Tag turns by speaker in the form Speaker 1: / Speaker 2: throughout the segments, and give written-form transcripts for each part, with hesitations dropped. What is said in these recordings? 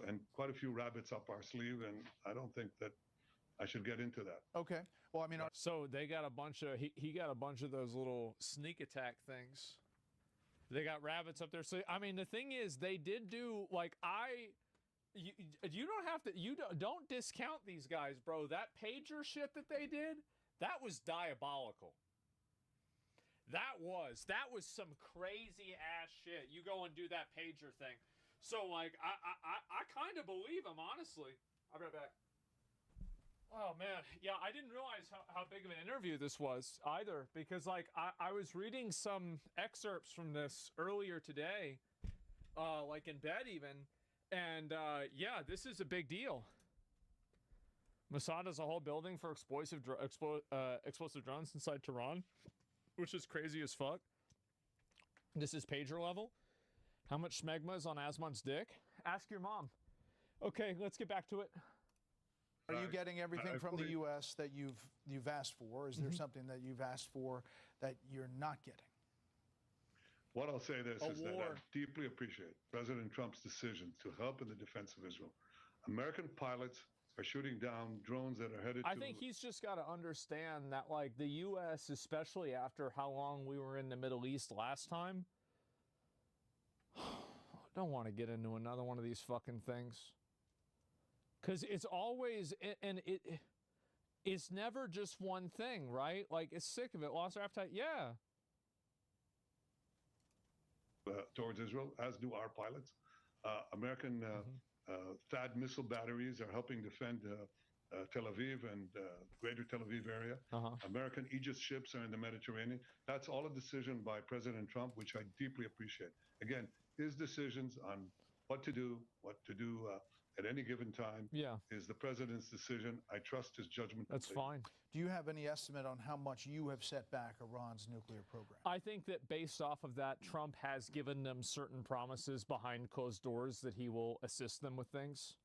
Speaker 1: and quite a few rabbits up our sleeve, and I don't think that I should get into that.
Speaker 2: Okay. Well, I mean,
Speaker 3: so they got a bunch of he got a bunch of those little sneak attack things. They got rabbits up there. So I mean, the thing is, they did do like you don't have to don't discount these guys, bro. That pager shit that they did, that was diabolical. That was some crazy ass shit. You go and do that pager thing. So like I kind of believe him, honestly. I'll be right back. Oh man, yeah, I didn't realize how big of an interview this was either, because like I was reading some excerpts from this earlier today, like in bed even, and yeah, this is a big deal. Mossad has a whole building for explosive drones inside Tehran, which is crazy as fuck. This is pager level. How much smegma is on Asman's dick? Ask your mom. Okay, let's get back to it.
Speaker 2: Are you getting everything from the U.S. that you've asked for? Is there something that you've asked for that you're not getting?
Speaker 1: What I'll say this is that I deeply appreciate President Trump's decision to help in the defense of Israel. American pilots are shooting down drones that are headed to...
Speaker 3: I think he's just got to understand that, like, the U.S., especially after how long we were in the Middle East last time, I don't want to get into another one of these fucking things. Because it's always, and it's never just one thing, right? Like, it's sick of it. Lost our appetite. Yeah.
Speaker 1: Towards Israel, as do our pilots. American THAAD missile batteries are helping defend Tel Aviv and greater Tel Aviv area. American Aegis ships are in the Mediterranean. That's all a decision by President Trump, which I deeply appreciate. Again, his decisions on what to do at any given time is the president's decision. I trust his judgment.
Speaker 3: That's fine.
Speaker 2: Do you have any estimate on how much you have set back Iran's nuclear program?
Speaker 3: I think that based off of that, Trump has given them certain promises behind closed doors that he will assist them with things.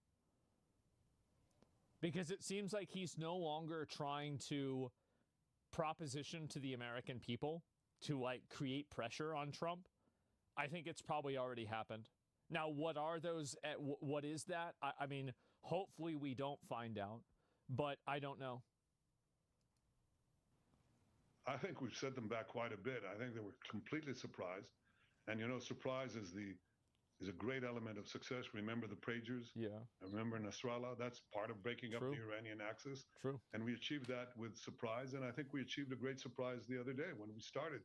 Speaker 3: Because it seems like he's no longer trying to proposition to the American people to, like, create pressure on Trump. I think it's probably already happened. Now, what are those? What is that? I mean, hopefully we don't find out, but I don't know.
Speaker 1: I think we've set them back quite a bit. I think they were completely surprised. And, you know, surprise is a great element of success. Remember the pagers?
Speaker 3: Yeah.
Speaker 1: Remember Nasrallah? That's part of breaking up the Iranian axis.
Speaker 3: True.
Speaker 1: And we achieved that with surprise. And I think we achieved a great surprise the other day when we started.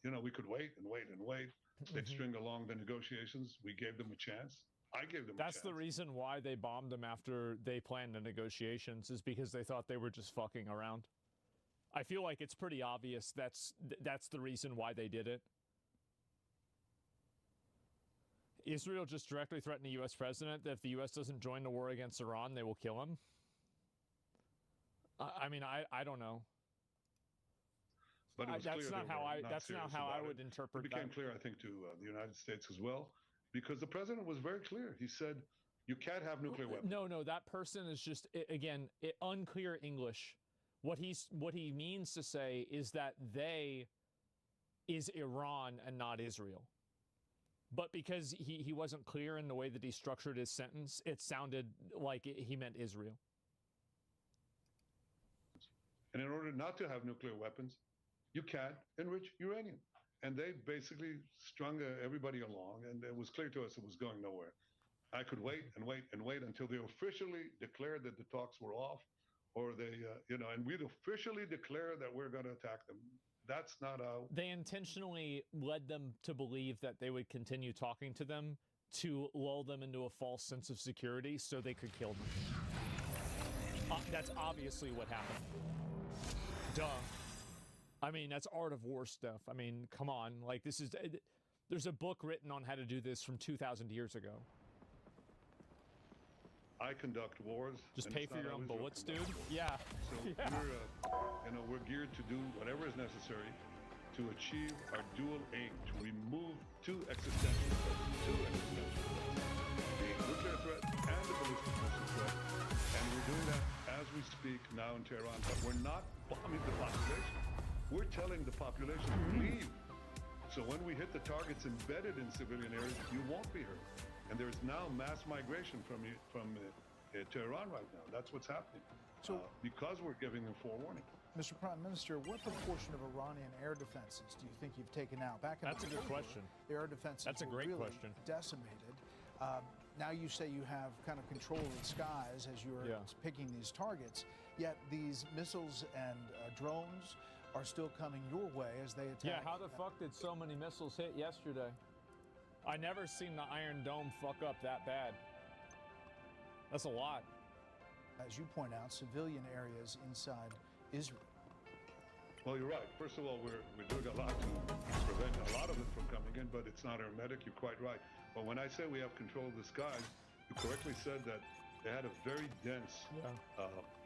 Speaker 1: You know, we could wait and wait and wait. They'd string along the negotiations. We gave them a chance. I gave them a chance.
Speaker 3: That's the reason why they bombed them after they planned the negotiations, is because they thought they were just fucking around. I feel like it's pretty obvious that's the reason why they did it. Israel just directly threatened the U.S. president that if the U.S. doesn't join the war against Iran, they will kill him. I mean, I don't know.
Speaker 1: But it was
Speaker 3: that's
Speaker 1: clear
Speaker 3: not how I would
Speaker 1: it.
Speaker 3: interpret
Speaker 1: it became
Speaker 3: that.
Speaker 1: clear, I think, to the United States as well, because the president was very clear. He said, you can't have nuclear weapons.
Speaker 3: No, that person is just, again, unclear English. What he means to say is that they is Iran and not Israel. But because he wasn't clear in the way that he structured his sentence, it sounded like he meant Israel.
Speaker 1: And in order not to have nuclear weapons, you can't enrich uranium. And they basically strung everybody along, and it was clear to us it was going nowhere. I could wait and wait and wait until they officially declared that the talks were off, or they, you know, and we'd officially declare that we're going to attack them. That's not how...
Speaker 3: They intentionally led them to believe that they would continue talking to them to lull them into a false sense of security so they could kill them. That's obviously what happened. Duh. I mean, that's art of war stuff. I mean, come on. Like, this is... There's a book written on how to do this from 2,000 years ago.
Speaker 1: I conduct wars.
Speaker 3: Just pay for your own bullets, dude? Yeah.
Speaker 1: So we're geared to do whatever is necessary to achieve our dual aim, to remove two existential threats. The nuclear threat and the ballistic missile threat. And we're doing that as we speak now in Tehran. But we're not bombing the population. We're telling the population to leave. So when we hit the targets embedded in civilian areas, you won't be hurt. And there's now mass migration from Tehran right now. That's what's happening. So, because we're giving them forewarning.
Speaker 2: Mr. Prime Minister, what proportion of Iranian air defenses do you think you've taken out? Back in
Speaker 3: That's
Speaker 2: October,
Speaker 3: a good question.
Speaker 2: The air defenses
Speaker 3: That's a
Speaker 2: were
Speaker 3: great
Speaker 2: really
Speaker 3: question.
Speaker 2: decimated. Now you say you have kind of control of the skies as you're picking these targets, yet these missiles and drones are still coming your way as they attack.
Speaker 3: Yeah, how the fuck did so many missiles hit yesterday? I never seen the Iron Dome fuck up that bad. That's a lot.
Speaker 2: As you point out, civilian areas inside Israel.
Speaker 1: Well, you're right. First of all, we're doing a lot to prevent a lot of it from coming in, but it's not hermetic. You're quite right. But when I say we have control of the skies, you correctly said that they had a very dense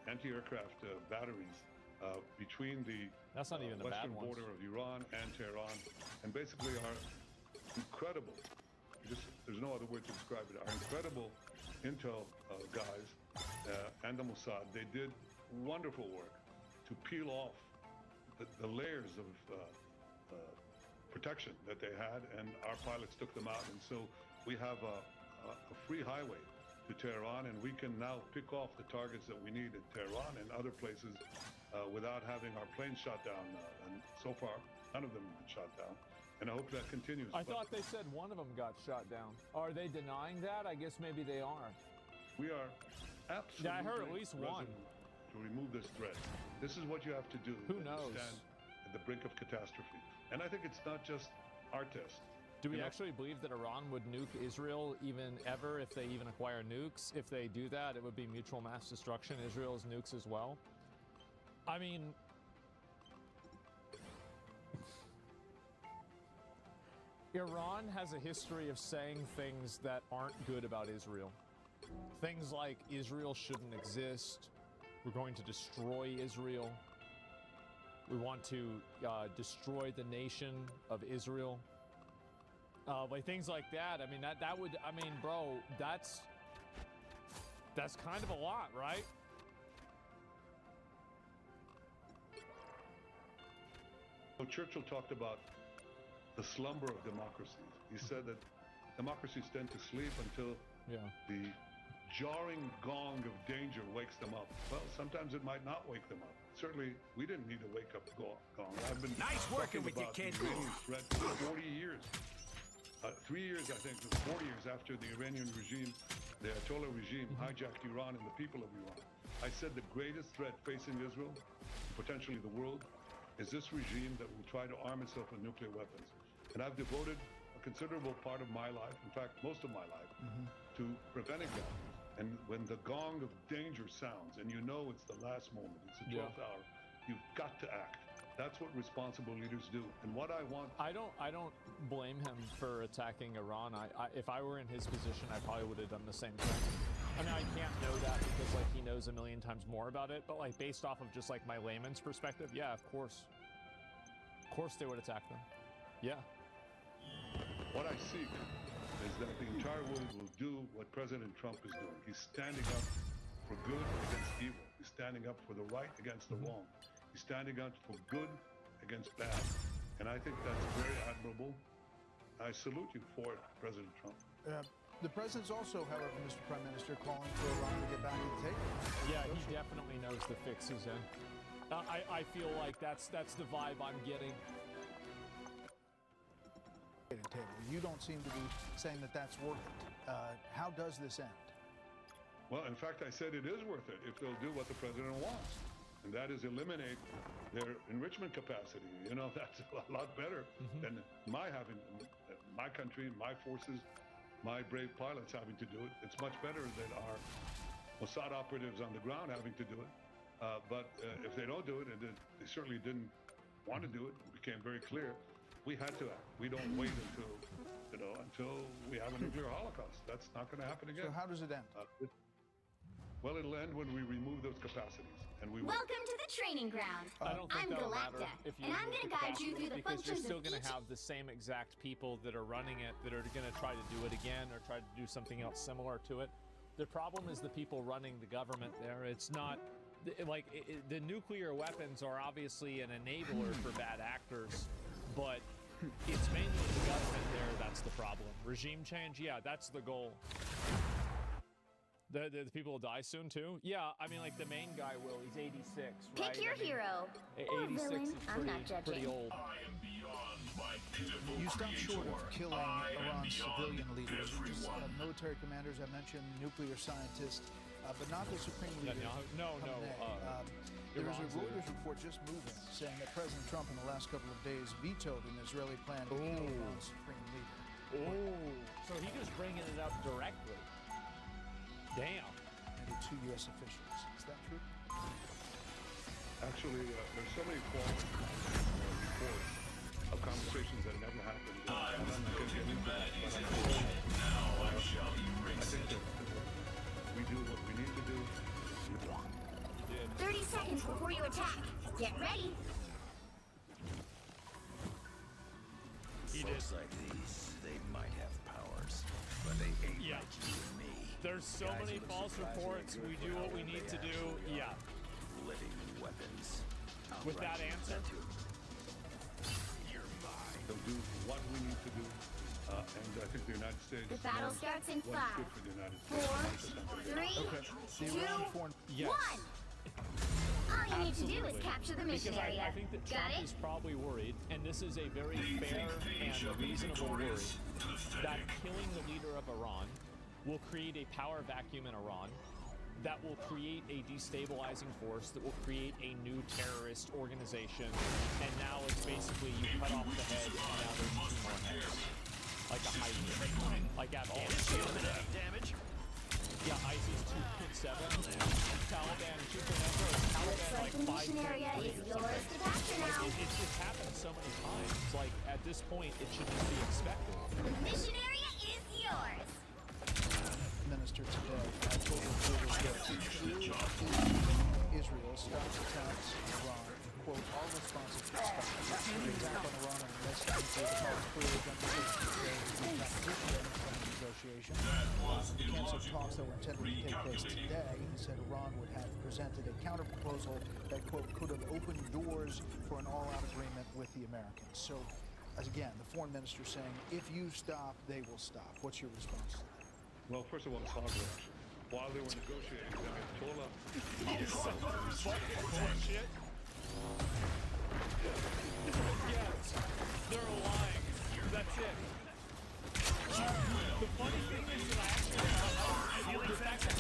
Speaker 1: anti-aircraft batteries between the western border of Iran and Tehran, and basically our incredible, there's no other word to describe it, our incredible intel guys and the Mossad, they did wonderful work to peel off the layers of protection that they had, and our pilots took them out. And so we have a free highway to Tehran, and we can now pick off the targets that we need in Tehran and other places without having our planes shot down. And so far, none of them have been shot down. And I hope that continues.
Speaker 3: I thought they said one of them got shot down. Are they denying that? I guess maybe they are.
Speaker 1: We are absolutely
Speaker 3: I heard at least one.
Speaker 1: To remove this threat. This is what you have to do.
Speaker 3: Who knows?
Speaker 1: Stand at the brink of catastrophe. And I think it's not just our test.
Speaker 3: Do we actually believe that Iran would nuke Israel even ever if they even acquire nukes? If they do that, it would be mutual mass destruction. Israel's nukes as well. I mean, Iran has a history of saying things that aren't good about Israel. Things like Israel shouldn't exist. We're going to destroy Israel. We want to destroy the nation of Israel. Like things like that. I mean, that would, I mean, bro, that's kind of a lot, right?
Speaker 1: So Churchill talked about the slumber of democracies. He said that democracies tend to sleep until the jarring gong of danger wakes them up. Well, sometimes it might not wake them up. Certainly, we didn't need a wake-up gong. I've been
Speaker 4: nice working with you, kid.
Speaker 1: Threat for 40 years. 3 years, I think, 4 years after the Iranian regime, the Ayatollah regime, hijacked Iran and the people of Iran. I said the greatest threat facing Israel, potentially the world, is this regime that will try to arm itself with nuclear weapons. And I've devoted a considerable part of my life, in fact, most of my life, to preventing that. And when the gong of danger sounds, and you know it's the last moment, it's the 12th hour, you've got to act. That's what responsible leaders do. And what I want...
Speaker 3: I don't blame him for attacking Iran. If I were in his position, I probably would have done the same thing. I mean, I can't know that because, like, he knows a million times more about it. But, like, based off of just, like, my layman's perspective, yeah, of course. Of course they would attack them. Yeah.
Speaker 1: What I seek is that the entire world will do what President Trump is doing. He's standing up for good against evil. He's standing up for the right against the wrong. He's standing up for good against bad. And I think that's very admirable. I salute you for it, President Trump.
Speaker 2: The president's also, however, Mr. Prime Minister, calling for Iran to get back at the table.
Speaker 3: Yeah, he definitely knows the fix is in. I feel like that's the vibe I'm getting.
Speaker 2: You don't seem to be saying that that's worth it. How does this end?
Speaker 1: Well, in fact, I said it is worth it if they'll do what the president wants. And that is eliminate their enrichment capacity. You know, that's a lot better than my country, my forces, my brave pilots having to do it. It's much better than our Mossad operatives on the ground having to do it. But if they don't do it, and they certainly didn't want to do it, it became very clear, we had to act. We don't wait until we have a nuclear holocaust. That's not going to happen again.
Speaker 2: So how does it end?
Speaker 1: Well, it'll end when we remove those capacities. And we will.
Speaker 5: Welcome to the training ground.
Speaker 3: I don't think that'll matter if you
Speaker 5: and I'm going to guide you through the
Speaker 3: because you're
Speaker 5: functions
Speaker 3: still
Speaker 5: of
Speaker 3: going to have the same exact people that are running it that are going to try to do it again or try to do something else similar to it. The problem is the people running the government there. It's not like the nuclear weapons are obviously an enabler for bad actors, but it's mainly the government there that's the problem. Regime change, yeah, that's the goal. The people will die soon too? Yeah, I mean, like the main guy will. He's 86, right?
Speaker 5: Pick your hero.
Speaker 3: 86
Speaker 5: villain.
Speaker 3: is
Speaker 5: I'm not judging.
Speaker 3: pretty old.
Speaker 2: You stop short of killing Iran's civilian leaders, military commanders, I mentioned, nuclear scientists, but not the supreme leader.
Speaker 3: No.
Speaker 2: There was a Reuters report just moving saying that President Trump in the last couple of days vetoed an Israeli plan to kill Iran's supreme leader.
Speaker 3: Oh, so he just bringing it up directly. Damn.
Speaker 2: Maybe 2 U.S. officials. Is that true?
Speaker 1: Actually, there's so many false reports of conversations that never happened. I'm not going to get into that, but I think that we do what we need to do.
Speaker 5: 30 seconds before you attack. Get ready.
Speaker 4: Folks like these, they might have powers, but they ain't like you and me.
Speaker 3: There's so many false reports. We do what we need to do. Yeah.
Speaker 4: Living weapons.
Speaker 3: With that answer,
Speaker 1: They'll do what we need to do, and I think the United States.
Speaker 5: The battle starts in
Speaker 1: what's
Speaker 5: 5,
Speaker 1: good for the United States.
Speaker 5: 4, 3, 2, 1.
Speaker 3: yes.
Speaker 5: All you need to do is capture the mission
Speaker 3: Because
Speaker 5: area.
Speaker 3: I think that
Speaker 5: Got
Speaker 3: Trump
Speaker 5: it?
Speaker 3: is probably worried, and this is a very fair and reasonable worry, that killing the leader of Iran will create a power vacuum in Iran that will create a destabilizing force, that will create a new terrorist organization, and now it's basically you cut off the head, and now there's 2 more heads. Like a Heidi. Like Afghanistan.
Speaker 4: Damage.
Speaker 3: Yeah, ISIS 2.7, Taliban 2.0, Taliban like
Speaker 5: The mission area
Speaker 3: 5.3
Speaker 5: is
Speaker 3: or
Speaker 5: yours
Speaker 3: something.
Speaker 5: to capture now.
Speaker 3: It's happened so many times. Like at this point, it should just be expected.
Speaker 5: The mission area is yours.
Speaker 2: Minister today, I told reporters that Israel stops attacks on Iran, quote, all responses to expected. The attack on Iran and the West Bank was clearly demonstrated today negotiation. Canceled talks that were intended to take place today. He said Iran would have presented a counterproposal that, quote, could have opened doors for an all-out agreement with the Americans. So, as again, the foreign minister saying, if you stop, they will stop. What's your response to that?
Speaker 1: Well, first of all, it's hogwash. While they were negotiating, the Ayatollah.
Speaker 3: Bullshit. Yes, they're lying. That's it. The funny thing is that I actually the fact that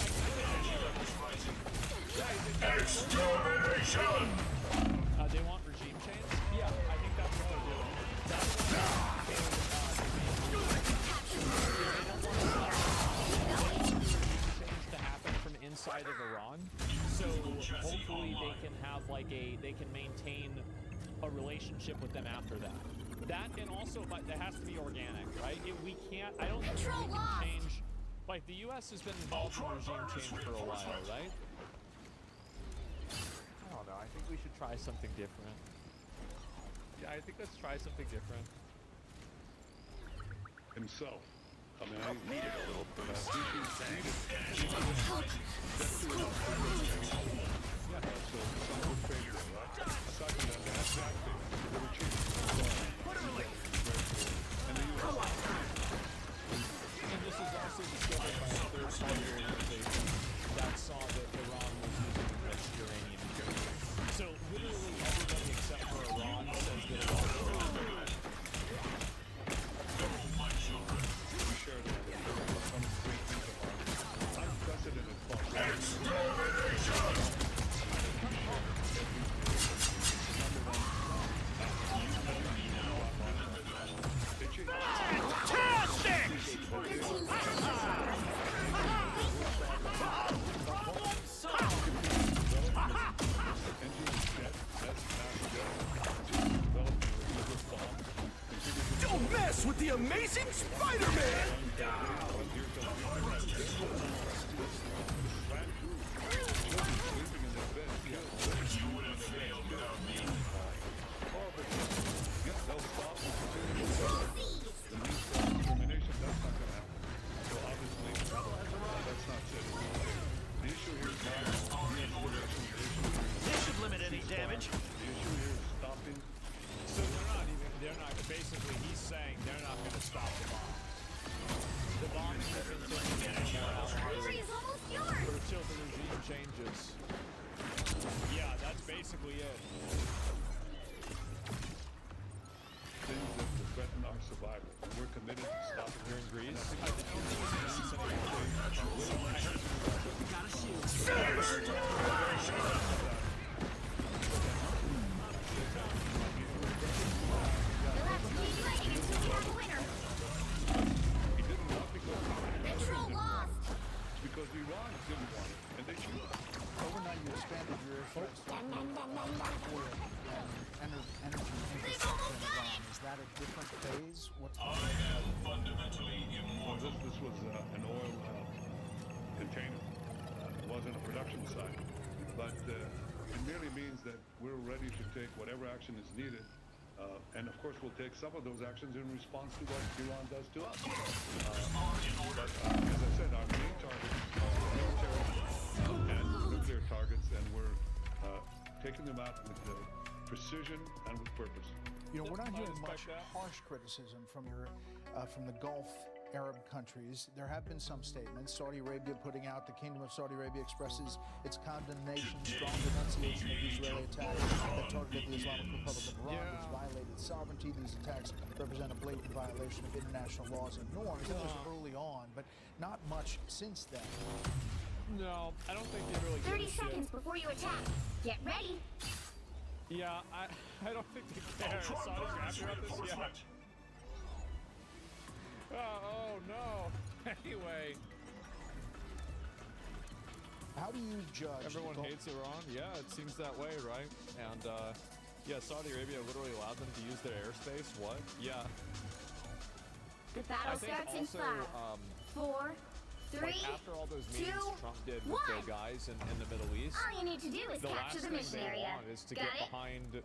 Speaker 6: Extermination!
Speaker 3: they want regime change? Yeah, I think that's what they're doing. That's what they want change to happen from inside of Iran. So hopefully they can have they can maintain a relationship with them after that. That and also, but that has to be organic, right? We can't. I don't think we can change. Like the U.S. has been involved in regime change for a while, right? I don't know. I think we should try something different. Yeah, I think let's try something different.
Speaker 1: Himself. I mean, I
Speaker 4: Needed a little boost.
Speaker 3: And this is also discovered by a third-party organization that saw that Iran was using enriched uranium. So literally everybody except for Iran says that Iran is
Speaker 6: Don't mess with the amazing Spider-Man!
Speaker 4: This should limit any damage.
Speaker 1: The issue here is stopping.
Speaker 3: So they're not basically
Speaker 2: interest in oil and energy infrastructure in Iran? Is that a different phase? What's going on?
Speaker 1: Well, this was an oil container. It wasn't a production site, but it merely means that we're ready to take whatever action is needed. And of course, we'll take some of those actions in response to what Iran does to us. But as I said, our main targets are military and nuclear targets, and we're taking them out with precision and with purpose.
Speaker 2: You know, we're not hearing much harsh criticism from the Gulf Arab countries. There have been some statements. Saudi Arabia putting out, the Kingdom of Saudi Arabia expresses its condemnation, strong denunciation of the Israeli attacks that targeted the Islamic Republic of Iran, which violated sovereignty. These attacks represent a blatant violation of international laws and norms. That was early on, but not much since then.
Speaker 3: No, I don't think they really
Speaker 5: 30 seconds before you attack. Get ready.
Speaker 3: Yeah, I don't think they care. Saudi's happy about this yet. Oh no. Anyway.
Speaker 2: How do you judge?
Speaker 3: Everyone hates Iran? Yeah, it seems that way, right? And yeah, Saudi Arabia literally allowed them to use their airspace. What? Yeah.
Speaker 5: The battle starts in 5, 4, 3,
Speaker 3: like after all those meetings
Speaker 5: 2,
Speaker 3: Trump did with
Speaker 5: 1.
Speaker 3: the guys in the Middle East,
Speaker 5: all you need to do is
Speaker 3: the
Speaker 5: capture
Speaker 3: last
Speaker 5: the
Speaker 3: thing
Speaker 5: mission
Speaker 3: they
Speaker 5: area.
Speaker 3: want is to
Speaker 5: Got
Speaker 3: get
Speaker 5: it?
Speaker 3: behind.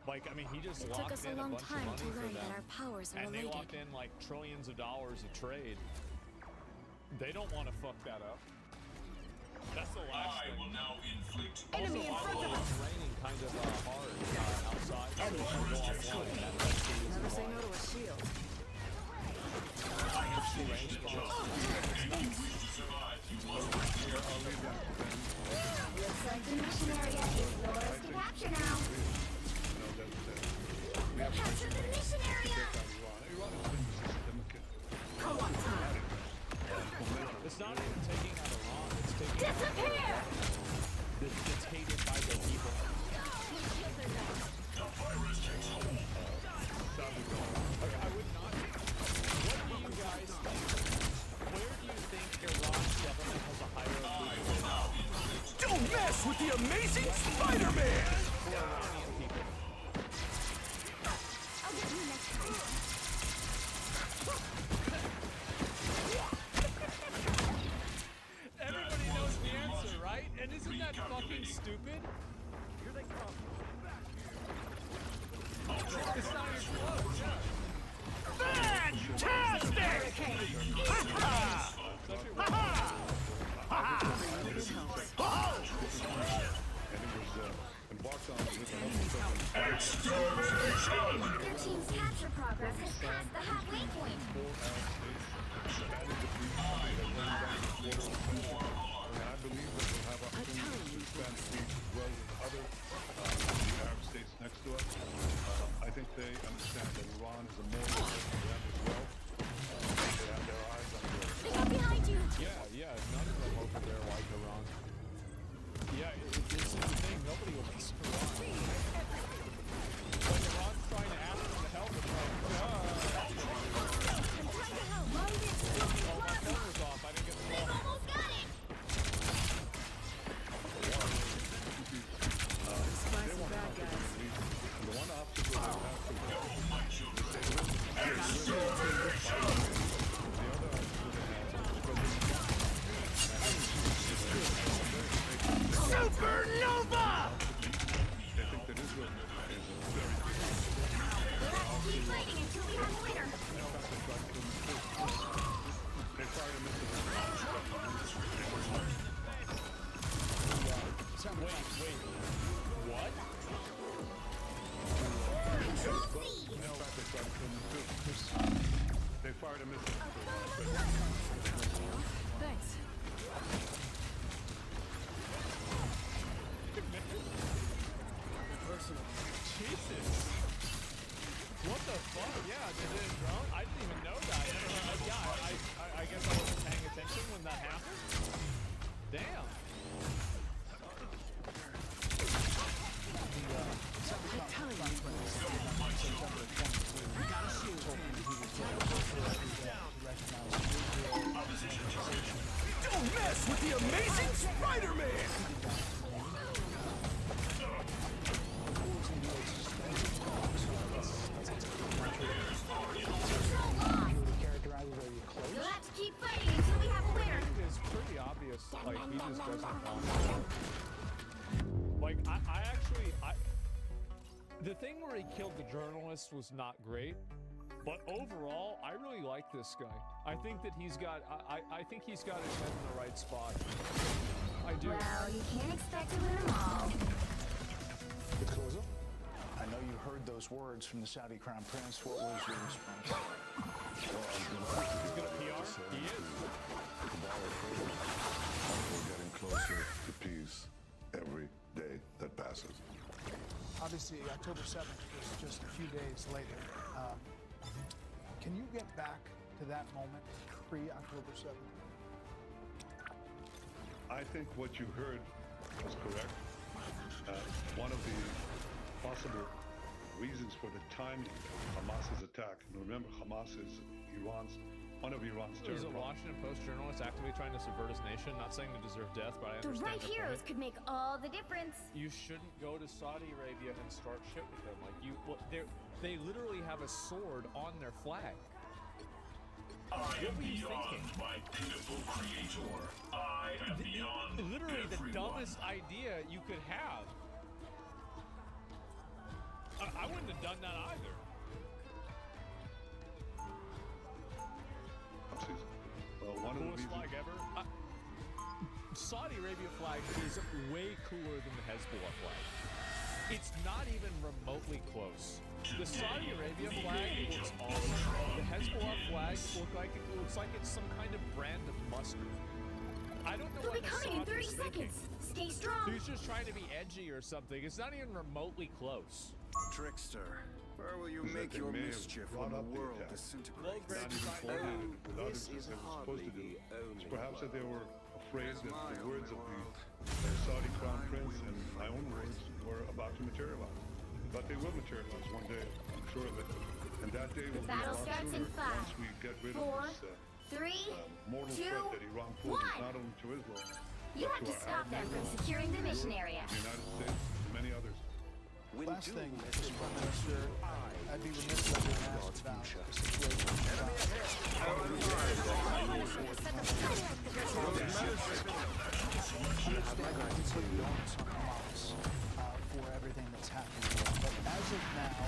Speaker 3: Like, I mean, he just
Speaker 7: It took
Speaker 3: locked
Speaker 7: us a
Speaker 3: in a
Speaker 7: long
Speaker 3: bunch of
Speaker 7: time
Speaker 3: money
Speaker 7: to
Speaker 3: for
Speaker 7: learn
Speaker 3: them,
Speaker 7: that our powers are
Speaker 3: and they
Speaker 7: related.
Speaker 3: locked in like trillions of dollars of trade. They don't want to fuck that up. That's the last thing.
Speaker 6: will now inflict
Speaker 7: Enemy in front of us!
Speaker 3: It's raining kind of hard outside, so if you go offline, that's the reason
Speaker 7: Never say
Speaker 3: why.
Speaker 7: no to a shield.
Speaker 5: Looks like the mission area is yours to capture now. Capture the mission area.
Speaker 1: Iran has been systemic.
Speaker 3: It's not even taking out Iran, it's taking
Speaker 5: Disappear!
Speaker 3: it's hated by the people. Like, I would not. What do you guys think? Where do you think Iran's government has a higher approval?
Speaker 6: Don't mess with the amazing Spider-Man!
Speaker 3: For Iranian people.
Speaker 5: I'll get you next time.
Speaker 3: Everybody knows the answer, right? And isn't that fucking stupid?
Speaker 6: Here they come.
Speaker 3: It's not even close, yeah.
Speaker 6: Fantastic! Ha-ha!
Speaker 1: And it was embarked on with another
Speaker 5: Your team's capture progress has passed the halfway point.
Speaker 1: And I believe that we'll have opportunities to expand the peace as well with other Arab states next to us. I think they understand that Iran is a moral threat to them as well. They have their eyes on the
Speaker 5: They got behind you.
Speaker 3: Yeah, none of them over there like Iran. Yeah, it's the thing, nobody likes Iran. When Iran's trying to ask them to help, it's like,
Speaker 5: Loaded stupid
Speaker 3: oh, my
Speaker 5: plasma.
Speaker 3: phone was off, I didn't get the
Speaker 5: We've
Speaker 3: call.
Speaker 5: almost got it.
Speaker 7: Spicy bad guys.
Speaker 1: the one obstacle they have to go.
Speaker 6: Supernova!
Speaker 1: They think that Israel is very
Speaker 5: We'll have to keep fighting until we have a winner.
Speaker 1: They fired a missile.
Speaker 3: Wait, what?
Speaker 5: Control C.
Speaker 1: In fact, they tried to kill me too. They fired a missile.
Speaker 7: Thanks.
Speaker 3: Jesus. What the fuck? Yeah, they did it wrong. I didn't even know that. I guess I wasn't paying attention when that happened. Damn.
Speaker 6: Don't mess with the amazing Spider-Man!
Speaker 3: Like, he just doesn't want to. Like, the thing where he killed the journalist was not great, but overall, I really like this guy. I think that he's got, I think he's got his head in the right spot. I do.
Speaker 5: Well, you can't expect to win them all.
Speaker 2: I know you heard those words from the Saudi Crown Prince. What was your response?
Speaker 3: He's gonna PR? He is.
Speaker 1: We're getting closer to peace every day that passes.
Speaker 2: Obviously, October 7th is just a few days later. Can you get back to that moment, pre-October 7th?
Speaker 1: I think what you heard was correct. One of the possible reasons for the timing of Hamas's attack, and remember, Hamas is one of Iran's
Speaker 3: There's
Speaker 1: terror
Speaker 3: a Washington Post journalist actively trying to subvert his nation, not saying they deserve death, but I
Speaker 5: The
Speaker 3: understand
Speaker 5: right
Speaker 3: their
Speaker 5: heroes
Speaker 3: point.
Speaker 5: could make all the difference.
Speaker 3: You shouldn't go to Saudi Arabia and start shit with them. Like, they literally have a sword on their flag.
Speaker 8: I am beyond my pitiful creator. I am beyond
Speaker 3: Literally the
Speaker 8: everyone.
Speaker 3: dumbest idea you could have. I wouldn't have done that either.
Speaker 1: Well, one of the
Speaker 3: Coolest
Speaker 1: reasons.
Speaker 3: flag ever. Saudi Arabia flag is way cooler than the Hezbollah flag. It's not even remotely close. The Saudi Arabia flag looks awesome. The Hezbollah flag looks like it's some kind of brand of mustard. I don't know
Speaker 5: They'll
Speaker 3: what
Speaker 5: be coming in
Speaker 3: Assad
Speaker 5: 30
Speaker 3: was thinking.
Speaker 5: seconds. Stay strong.
Speaker 3: He's just trying to be edgy or something. It's not even remotely close.
Speaker 4: Trickster, where will you
Speaker 1: Is that
Speaker 4: make
Speaker 1: they
Speaker 4: your
Speaker 1: may have
Speaker 4: mischief
Speaker 1: brought
Speaker 4: when the
Speaker 1: up the
Speaker 4: world
Speaker 1: attack.
Speaker 4: disintegrates?
Speaker 1: Not even coordinated with others as they were supposed to do. It's perhaps that they were afraid that the words of the Saudi Crown Prince and my own words were about to materialize. But they will materialize one day, I'm sure of it. And that day will be a
Speaker 5: battle
Speaker 1: lot
Speaker 5: starts
Speaker 1: sooner
Speaker 5: in 5,
Speaker 1: once we get rid
Speaker 5: 4,
Speaker 1: of this
Speaker 5: 3,
Speaker 1: mortal
Speaker 5: 2,
Speaker 1: threat that Iran poses
Speaker 5: 1.
Speaker 1: not only to Israel,
Speaker 5: You
Speaker 1: but
Speaker 5: have
Speaker 1: to
Speaker 5: to
Speaker 1: our
Speaker 5: stop
Speaker 1: Arab
Speaker 5: them from
Speaker 1: neighbors,
Speaker 5: securing the mission area.
Speaker 1: the United States, and many others.
Speaker 2: Last thing, Mr. Prime Minister, I'd be remiss if I didn't ask about the situation. For everything that's happening. But as of now,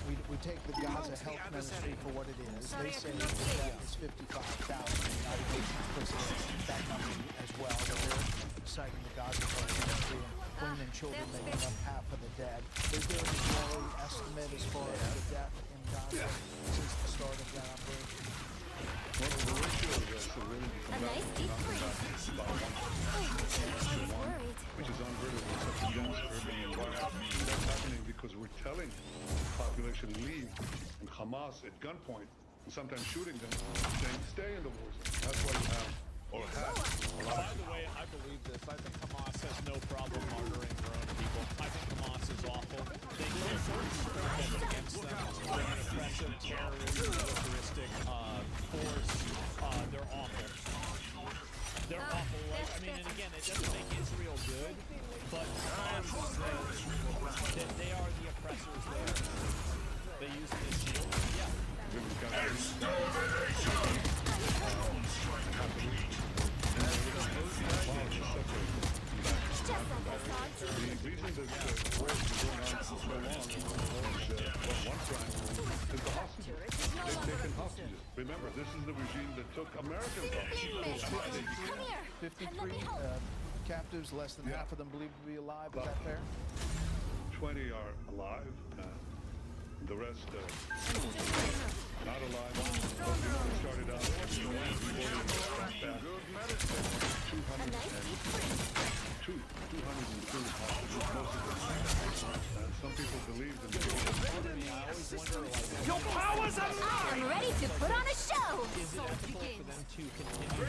Speaker 2: we take the Gaza Health Ministry for what it is. They say that it's 55,000. United Nations puts that number as well. But they're citing the Gaza Health Ministry and women and children making up half of the dead. Is there a Israeli estimate as far as the death in Gaza since the start of that operation?
Speaker 1: Well, the ratio of civilians
Speaker 5: A nice deep freeze.
Speaker 1: about 1
Speaker 5: I was worried.
Speaker 1: which is unheard of in such a dense urban environment. That's happening because we're telling the population leave, and Hamas at gunpoint, and sometimes shooting them, saying stay in the war zone. That's why you have, or had, a lot
Speaker 3: By
Speaker 1: of
Speaker 3: the way, I believe this. I think Hamas has no problem martyring their own people. I think Hamas is awful. They do certain protests against them. They're an oppressive, terrorist, militaristic force. They're awful. They're awful. Like, I mean, and again, it doesn't make Israel good, but they are the oppressors there. They use it as shield. Yeah.
Speaker 5: Just like I saw on TV.
Speaker 1: the reason that the war has been going on for so long is one crime is the hostages. They've taken hostages. Remember, this is the regime that took American hostages.
Speaker 5: Come here.
Speaker 2: 53 captives, less than half of them believed to be alive. Is that fair?
Speaker 1: 20 are alive. The rest not alive. We started out with 202. Some people believe in
Speaker 6: Your powers are
Speaker 5: I am ready to put on a show.
Speaker 3: Is it ethical for them to continue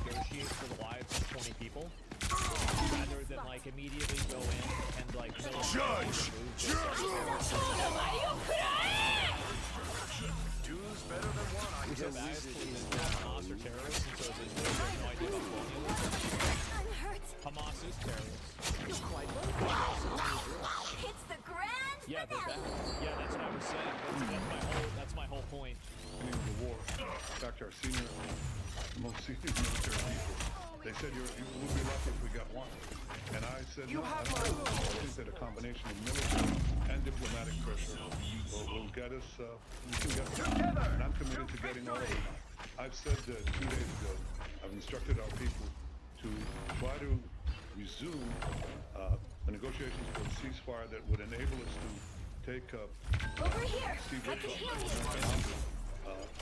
Speaker 3: negotiate for the lives of 20 people rather than like immediately go in and like
Speaker 6: Judge!
Speaker 4: Two's better than one, I
Speaker 3: so
Speaker 4: guess.
Speaker 3: biased towards Hamas or terrorists, and so there's no idea about colonialism.
Speaker 5: I'm hurt.
Speaker 3: Hamas is terrorist.
Speaker 5: It's the grand
Speaker 3: Yeah,
Speaker 5: finale.
Speaker 3: that's what I was saying. That's my whole point.
Speaker 1: the war. in fact, our most senior military people, they said you would be lucky if we got one. And I said, no, I think that a combination of military and diplomatic pressure will get us, we can get them. And I'm committed to getting all of them. I've said 2 days ago, I've instructed our people to try to resume the negotiations for a ceasefire that would enable us to take
Speaker 5: Over here.
Speaker 1: Steve
Speaker 5: I can
Speaker 1: Witkoff
Speaker 5: heal you.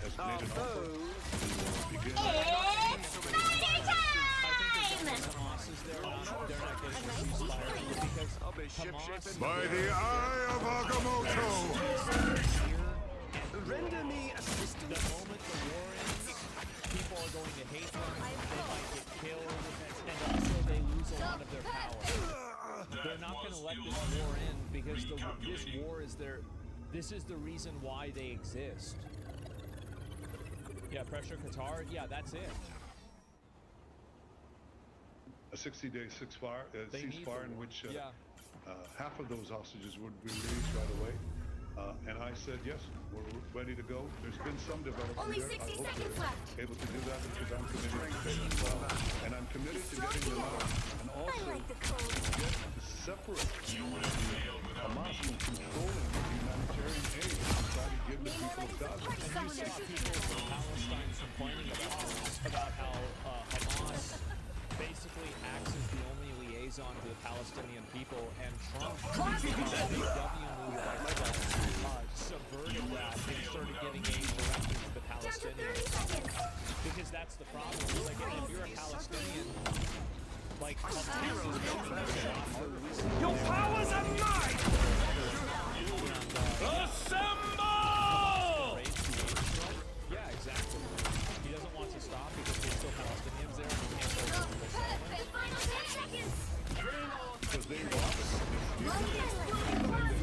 Speaker 1: has made an offer to begin.
Speaker 5: It's party time!
Speaker 6: By the eye of Agamotto!
Speaker 7: Render me assistance.
Speaker 3: The moment the war ends, people are going to hate them, they might get killed, and also they lose a lot of their power. They're not going to let this war end because this war is this is the reason why they exist. Yeah, pressure Qatar, yeah, that's it.
Speaker 1: A 60-day ceasefire in which half of those hostages would be released right away. And I said, yes, we're ready to go. There's been some development
Speaker 5: Only
Speaker 1: there.
Speaker 5: 60
Speaker 1: I hope
Speaker 5: seconds
Speaker 1: they're
Speaker 5: left.
Speaker 1: able to do that because I'm committed to it as well. And I'm committed to getting them out. And also
Speaker 5: I like the code.
Speaker 1: get to separate Hamas from controlling the humanitarian aid and try to give the people of Gaza.
Speaker 3: And you saw people from Palestine complaining about how Hamas basically acts as the only liaison to the Palestinian people, and Trump subverted that and started getting aid directly to the Palestinians. Because that's the problem. It's like if you're a Palestinian, like
Speaker 6: Your powers are mine! Assemble!
Speaker 3: Yeah, exactly. He doesn't want to stop because there's still Palestinians there and he can't go to the settlement.
Speaker 5: The final 10 seconds.
Speaker 1: Because they rob us. They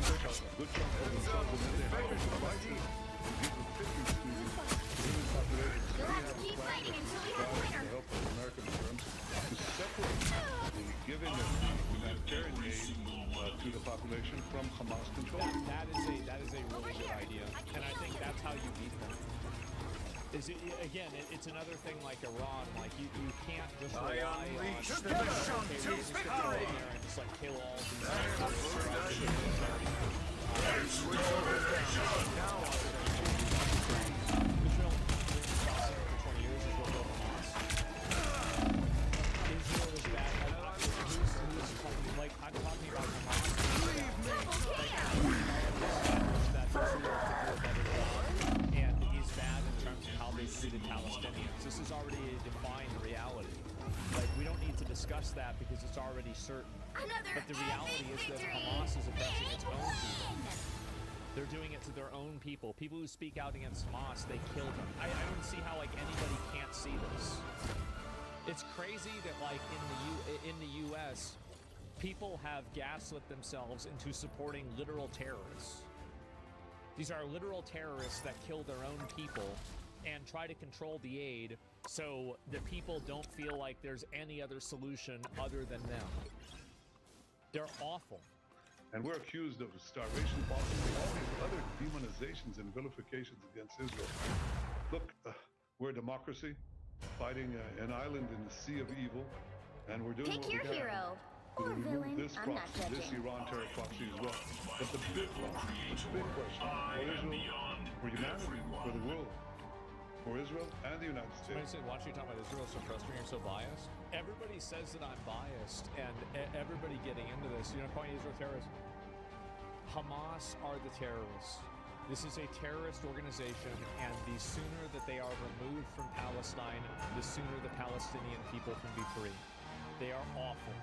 Speaker 1: take out a good chunk of themselves and then they hire us to fight them. These are 50 students, human populations.
Speaker 5: You'll have to keep fighting until we have a winner.
Speaker 1: To help with American terms to separate the giving of the humanitarian aid to the population from Hamas control.
Speaker 3: That is a really good idea, and I think that's how you beat them. It's another thing like Iran. Like you can't just rely on
Speaker 6: to victory!
Speaker 3: and just like kill all these. Israel for 20 years is what built Hamas. Israel is bad. Like I'm talking about Hamas. That Israel could do a better job and is bad in terms of how they treated Palestinians. This is already a defined reality. Like we don't need to discuss that because it's already certain. But the reality is that Hamas is oppressing its own people. They're doing it to their own people. People who speak out against Hamas, they kill them. I don't see how like anybody can't see this. It's crazy that like in the U.S., people have gaslit themselves into supporting literal terrorists. These are literal terrorists that kill their own people and try to control the aid so the people don't feel like there's any other solution other than them. They're awful.
Speaker 1: And we're accused of starvation policy and all these other demonizations and vilifications against Israel. Look, we're a democracy fighting an island in the sea of evil, and we're doing
Speaker 5: Pick
Speaker 1: what
Speaker 5: your
Speaker 1: we can
Speaker 5: hero.
Speaker 1: to
Speaker 5: Or
Speaker 1: remove
Speaker 5: villain.
Speaker 1: this
Speaker 5: I'm not
Speaker 1: proxy, this
Speaker 5: judging.
Speaker 1: Iran terror proxy as well. But the big question for Israel, for humanity, for the world, for Israel and the United
Speaker 3: Somebody
Speaker 1: States.
Speaker 3: said, watching you talk about Israel so frustrating, you're so biased. Everybody says that I'm biased, and everybody getting into this, you know, calling Israel terrorists. Hamas are the terrorists. This is a terrorist organization, and the sooner that they are removed from Palestine, the sooner the Palestinian people can be free. They are awful.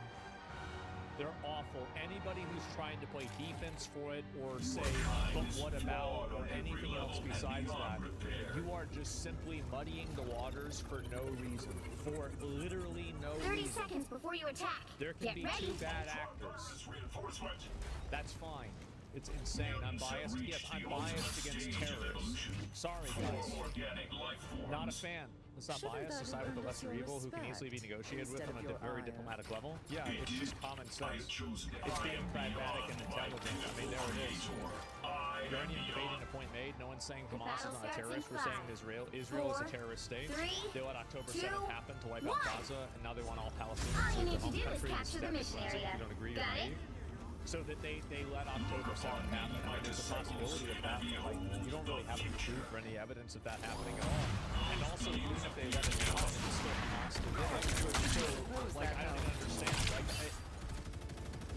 Speaker 3: They're awful. Anybody who's trying to play defense for it or say, but what about, or anything else besides that, you are just simply muddying the waters for no reason. For literally no
Speaker 5: 30
Speaker 3: reason.
Speaker 5: seconds before you attack.
Speaker 3: There can
Speaker 5: Get
Speaker 3: be
Speaker 5: ready.
Speaker 3: two bad actors. That's fine. It's insane. I'm biased. Yes, I'm biased against terrorists. Sorry, guys. Not a fan. Let's not bias, to side with the lesser evil who can easily be negotiated with on a very diplomatic level. Yeah, it's just common sense. It's being pragmatic and intelligent. I mean, there it is. Uranium debating a point made. No one's saying Hamas is not a terrorist. We're saying Israel is a terrorist state. They let October 7th happen to wipe out Gaza, and now they want all Palestinians to leave their home country. This is ethnic cleansing. If you don't agree, you're naive. So that they let October 7th happen. I mean, there's a possibility of that, but like, you don't really have any proof or any evidence of that happening at all. And also, even if they let it happen, it's still Hamas to get it. So, like, I don't even understand. Like,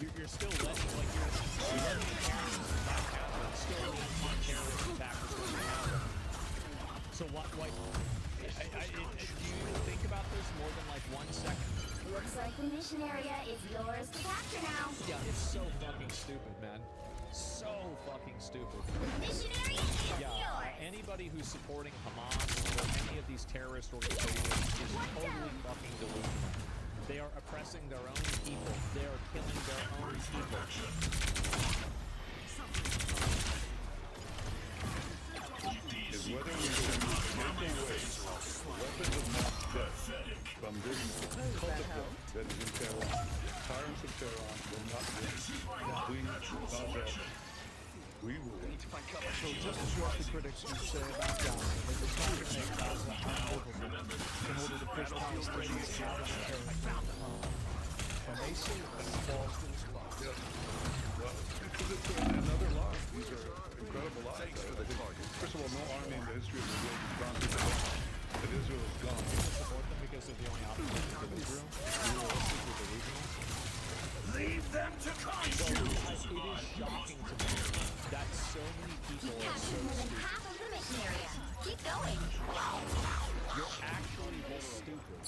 Speaker 3: you're still letting, like, you're letting the terrorists attack Gaza. It's still a terrorist attack is going to happen. So what, like, do you even think about this more than, like, 1 second?
Speaker 5: Looks like the mission area is yours to capture now.
Speaker 3: Yeah, it's so fucking stupid, man. So fucking stupid.
Speaker 5: Mission area is yours.
Speaker 3: Anybody who's supporting Hamas or any of these terrorist organizations is totally fucking delusional. They are oppressing their own people. They are killing their own people.
Speaker 1: Is whether we can take away weapons of mass death from this culture that is in Tehran. Tyrants of Tehran will not win. We will win.
Speaker 2: So just as what the critics used to say about Gaza, they're trying to make Gaza unlivable in order to push Palestinians out of the territory. When they see it, it falls to the spot.
Speaker 1: Yes. Well, because it's another lie. These are incredible lies. First of all, no army in the history of the world has gone through the war. That Israel is gone.
Speaker 3: People support them because they're the only option for Israel. Realistic with the regionals.
Speaker 6: Leave them to conquer.
Speaker 3: It is shocking to me that so many people are so
Speaker 5: Captured more than
Speaker 3: stupid.
Speaker 5: half of the mission area. Keep going.
Speaker 3: You're actually this stupid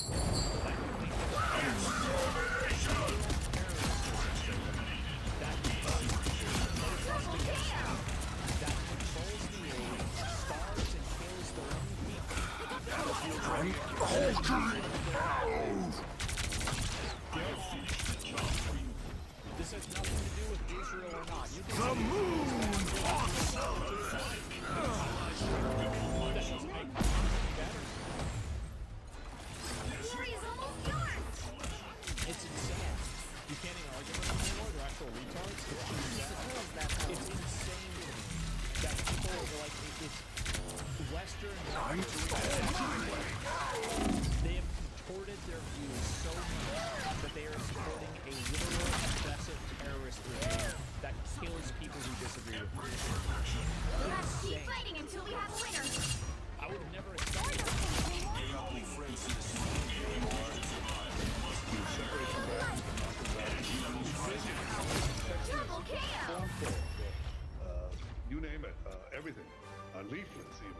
Speaker 3: that you think that controls the aid, starves and kills their own people. This has nothing to do with Israel or not. You can
Speaker 6: The moon awesome.
Speaker 3: that doesn't make it better.
Speaker 5: The area is almost yours.
Speaker 3: It's insane. You can't even argue with them anymore. They're actual retards. It's insane to me that people are like, it's Western. They have contorted their views so much that they are supporting a literal obsessive terrorist regime that kills people who disagree with them.
Speaker 5: Let's keep fighting until we have a winner.
Speaker 3: I would have never accepted that.
Speaker 5: Double KO.
Speaker 1: You name it, everything. Leaflets even.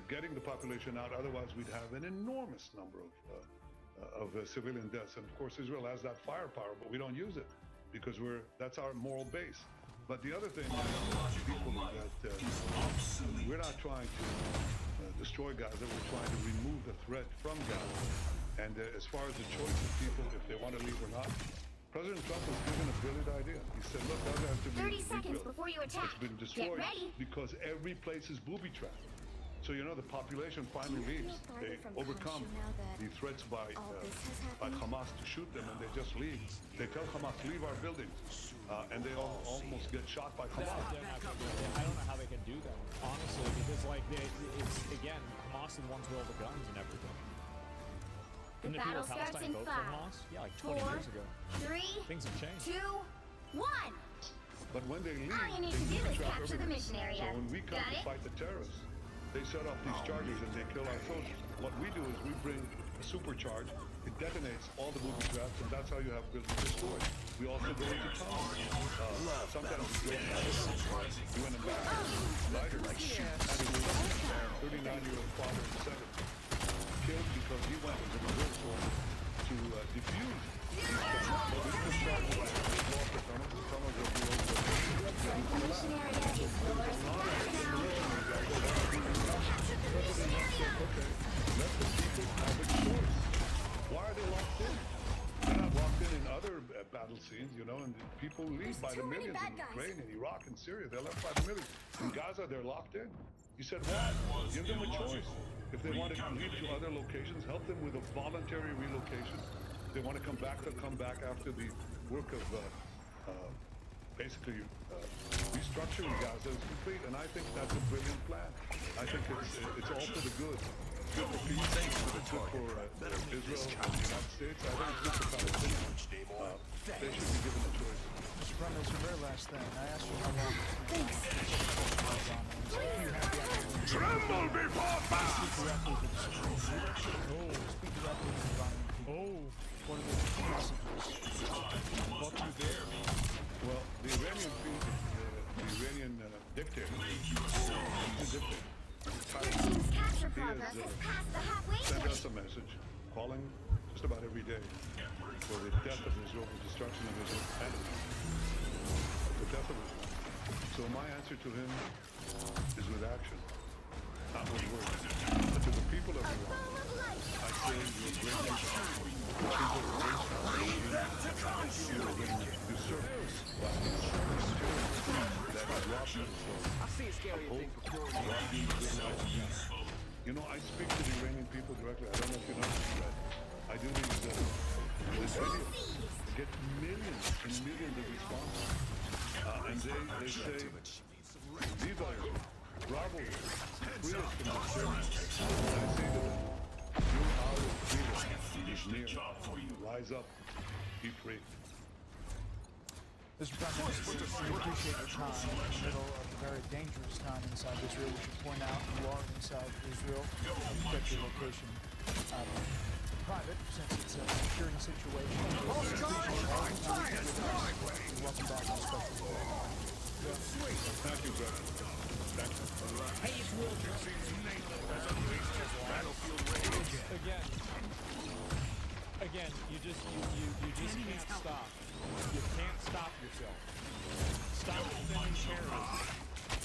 Speaker 1: Getting the population out, otherwise we'd have an enormous number of civilian deaths. And of course Israel has that firepower, but we don't use it because that's our moral base. But the other thing is people that we're not trying to destroy Gaza, we're trying to remove the threat from Gaza. And as far as the choice of people, if they want to leave or not, President Trump was given a brilliant idea. He said, look, Gaza has to be
Speaker 5: 30 seconds
Speaker 1: rebuilt.
Speaker 5: before you attack.
Speaker 1: It's been destroyed
Speaker 5: Get ready.
Speaker 1: because every place is booby-trapped. So, you know, the population finally leaves. They overcome the threats by Hamas to shoot them, and they just leave. They tell Hamas, leave our buildings, and they almost get shot by Hamas.
Speaker 3: They're not gonna do that. I don't know how they can do that, honestly, because, like, it's, again, Hamas is the ones with all the guns and everything.
Speaker 5: The
Speaker 3: Didn't the people
Speaker 5: battle
Speaker 3: of
Speaker 5: starts
Speaker 3: Palestine
Speaker 5: in
Speaker 3: vote for
Speaker 5: 5,
Speaker 3: Hamas? Yeah, like 20 years ago.
Speaker 5: 3,
Speaker 3: Things have changed.
Speaker 5: 2, 1.
Speaker 1: But when they leave,
Speaker 5: All you need
Speaker 1: they
Speaker 5: to do is
Speaker 1: trap
Speaker 5: capture the
Speaker 1: everything.
Speaker 5: mission area.
Speaker 1: So when we come
Speaker 5: Got
Speaker 1: to
Speaker 5: it?
Speaker 1: fight the terrorists, they set off these charges and they kill our soldiers. What we do is we bring a supercharge, it detonates all the booby traps, and that's how you have buildings destroyed. We also go into tunnels. Sometimes we go you and ambassador, lighter, like shoot, 39-year-old father and son, killed because he went into the reverse order to defuse these tunnels. But we put charges like this off the tunnels will be over
Speaker 5: The mission area is yours to capture now.
Speaker 1: Okay, let the people have a choice. Why are they locked in? They're not locked in other battle scenes, you know, and people leave by the millions in Ukraine and Iraq and Syria. They're left by the millions. In Gaza, they're locked in. He said, why? Give them a choice. If they want to leave to other locations, help them with a voluntary relocation. If they want to come back, they'll come back after the work of basically restructuring Gaza is complete. And I think that's a brilliant plan. I think it's all for the good. Good for peace, it's good for Israel and the United States. I think it's good for Palestinians. They should be given a choice.
Speaker 2: Mr. Prime Minister, very last thing. I asked you how long it's been.
Speaker 6: Tremble before fire!
Speaker 2: Speak directly to the What are the key messages?
Speaker 1: Well, the Iranian dictator, he's a dictator.
Speaker 5: Your team's capture progress has passed the halfway
Speaker 1: Send
Speaker 5: point.
Speaker 1: us a message calling just about every day for the death of Israel, the destruction of Israel, and the death of Israel. So my answer to him is with action, not with words. But to the people of Iran, I say you're a great nation. The people of Israel are going to usurp that has robbed us.
Speaker 7: I see a scary thing for pure.
Speaker 1: You know, I speak to the Iranian people directly. I don't know if you know this, but I do these videos. Get millions and millions of responses. And they say, Viva Israel, bravo, free us from the service. And I say to them, your hour of freedom is near. Rise up, be free.
Speaker 2: Mr. Prime Minister, we appreciate your time in the middle of a very dangerous time inside Israel. We should point out you are inside Israel. You kept your location private since it's a security situation. Welcome back to Special Court.
Speaker 1: Thank you, brother. Thank you.
Speaker 3: Hey, it's Will. Again, you just can't stop. You can't stop yourself. Stop defending terrorism.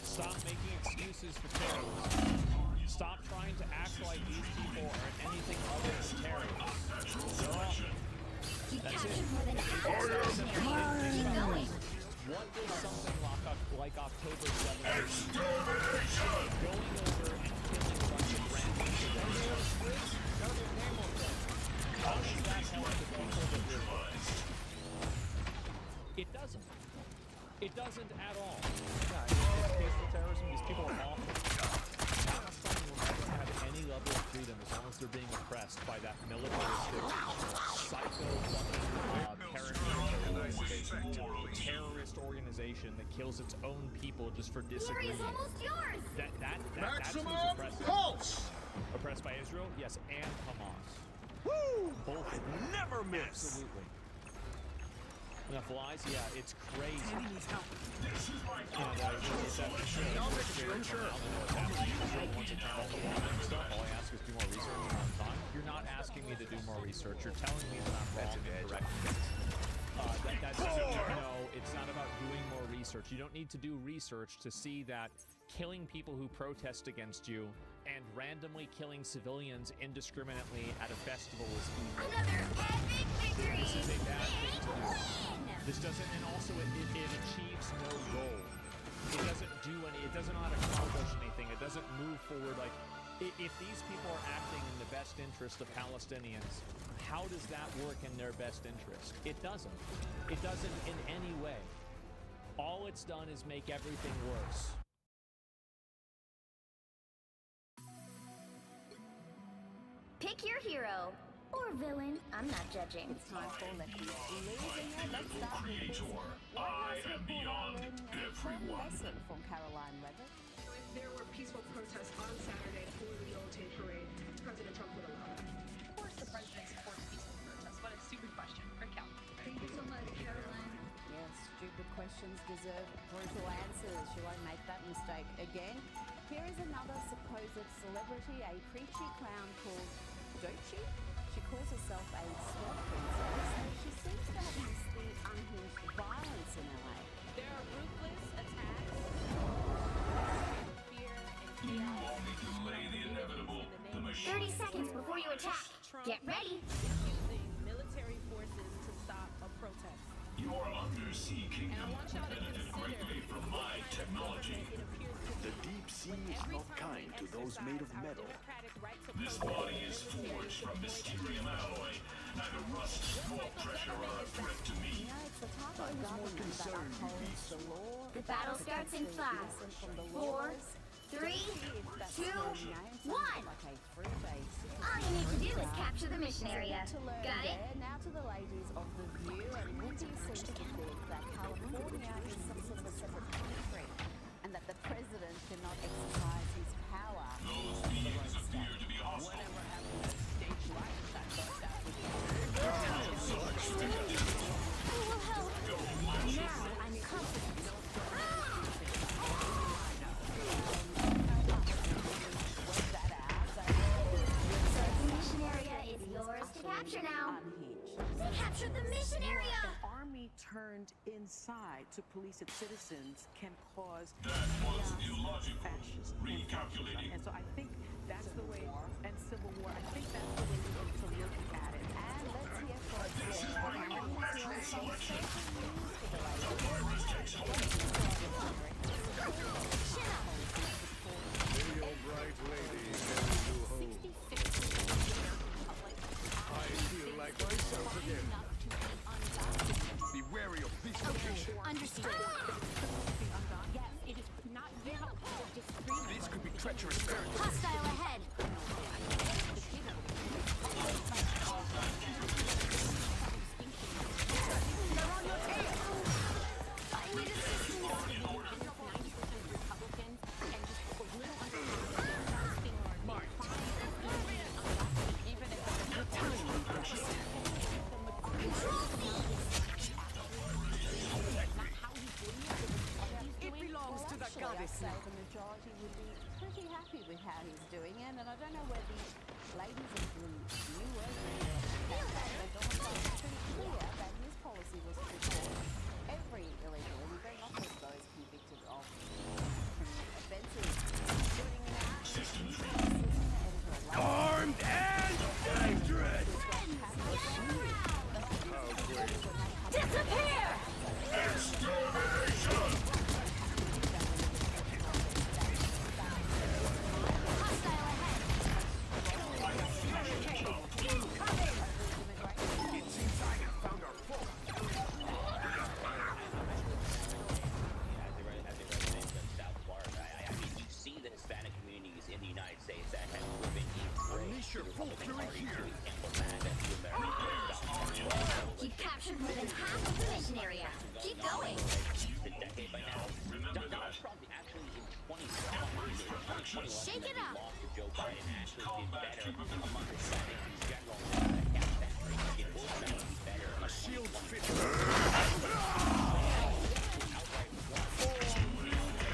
Speaker 3: Stop making excuses for terrorism. Stop trying to act like these people are anything other than terrorists. They're all. That's it.
Speaker 5: Keep going.
Speaker 3: What is something like October 7th? Going over and killing a bunch of random civilians. How does that help the people that live there? It doesn't. It doesn't at all. Yeah, it's peaceful terrorism. These people are awful. Palestine will never have any level of freedom as long as they're being oppressed by that militaristic, psycho terrorist organization that kills its own people just for disagreeing.
Speaker 5: Almost yours.
Speaker 3: That's who's oppressed. Oppressed by Israel? Yes, and Hamas.
Speaker 6: Woo!
Speaker 3: Both.
Speaker 6: Never miss!
Speaker 3: Absolutely. The flies, yeah, it's crazy.
Speaker 6: Tandy needs help.
Speaker 3: All I ask is do more research on time. You're not asking me to do more research. You're telling me that I'm wrong and correct. No, it's not about doing more research. You don't need to do research to see that killing people who protest against you and randomly killing civilians indiscriminately at a festival is evil.
Speaker 5: Another epic victory.
Speaker 3: This is a bad thing to do. This doesn't, and also it achieves no goal. It doesn't do any, it does not accomplish anything. It doesn't move forward. Like, if these people are acting in the best interest of Palestinians, how does that work in their best interest? It doesn't. It doesn't in any way. All it's done is make everything worse.
Speaker 5: Pick your hero. Or villain. I'm not judging.
Speaker 9: It's time for Lefty's Losing It. Let's start with this.
Speaker 8: I am beyond everyone.
Speaker 9: Lesson from Caroline Levitt.
Speaker 10: There were peaceful protests on Saturday for the Yom Parade. President Trump would allow it.
Speaker 11: Of course the president supports peaceful protests. What a stupid question. Rick out.
Speaker 10: Thank you so much, Caroline.
Speaker 9: Yes, stupid questions deserve brutal answers. She won't make that mistake again. Here is another supposed celebrity, a preachy clown called Dochi. She calls herself a swamp princess, and she seems to have missed the unhinged violence in LA.
Speaker 11: There are ruthless attacks, fear and chaos.
Speaker 8: Delay the inevitable. The machine.
Speaker 5: 30 seconds before you attack.
Speaker 11: Trump
Speaker 5: Get ready.
Speaker 11: using military forces to stop a protest.
Speaker 8: Your undersea kingdom benefited greatly from my technology.
Speaker 6: The deep sea is not kind to those made of metal.
Speaker 8: This body is forged from mysterium alloy. Neither rust nor pressure are a threat to me.
Speaker 6: I was more concerned you'd be
Speaker 5: The battle starts in 5, 4, 3, 2, 1. All you need to do is capture the mission area. Got it?
Speaker 9: Now to the ladies of the View, and Wendy seems to think that California is some sort of a separate country, and that the president cannot exercise his power.
Speaker 8: Those beings appear to be hostile.
Speaker 7: Whatever happened to stage life? I thought that was
Speaker 5: Who will help? Now I'm confident. The mission area is yours to capture now. They captured the mission area!
Speaker 7: An army turned inside to police its citizens can cause
Speaker 8: That was
Speaker 7: chaos,
Speaker 8: illogical.
Speaker 7: fascism,
Speaker 8: Recalculating.
Speaker 7: and so I think that's the way, and civil war, I think that's the way we need to look at it.
Speaker 9: And let's hear from
Speaker 8: This is my natural selection.
Speaker 6: Your bright lady carries you home. I feel like myself again. Be wary of this location.
Speaker 5: Understood.
Speaker 11: Yes, it is not very
Speaker 6: This could be treacherous territory.
Speaker 5: Hostile ahead. They're on your tail. I need assistance.
Speaker 11: Republicans and just a little under even if
Speaker 9: It belongs to the goddess. I'd say the majority would be pretty happy with how he's doing it, and I don't know where the ladies of the View were. But Donald Trump was pretty clear that his policy was to report every illegal immigrant, not just those convicted of criminal offences. Joining me now is editor of
Speaker 6: Armed and dangerous!
Speaker 5: Disappear!
Speaker 8: Extermination!
Speaker 5: Hostile ahead.
Speaker 6: It seems I have found our foe.
Speaker 12: As a resident of South Florida, I mean, you see the Hispanic communities in the United States that have driven
Speaker 6: Unleash your full fury here.
Speaker 5: You've captured more than half of the mission area. Keep going.
Speaker 12: the decade by now. Donald Trump actually in 2021
Speaker 5: Shake it up.
Speaker 12: lost to Joe Biden actually did better among Hispanics in general. Half century. It will be better.
Speaker 6: A shield fit.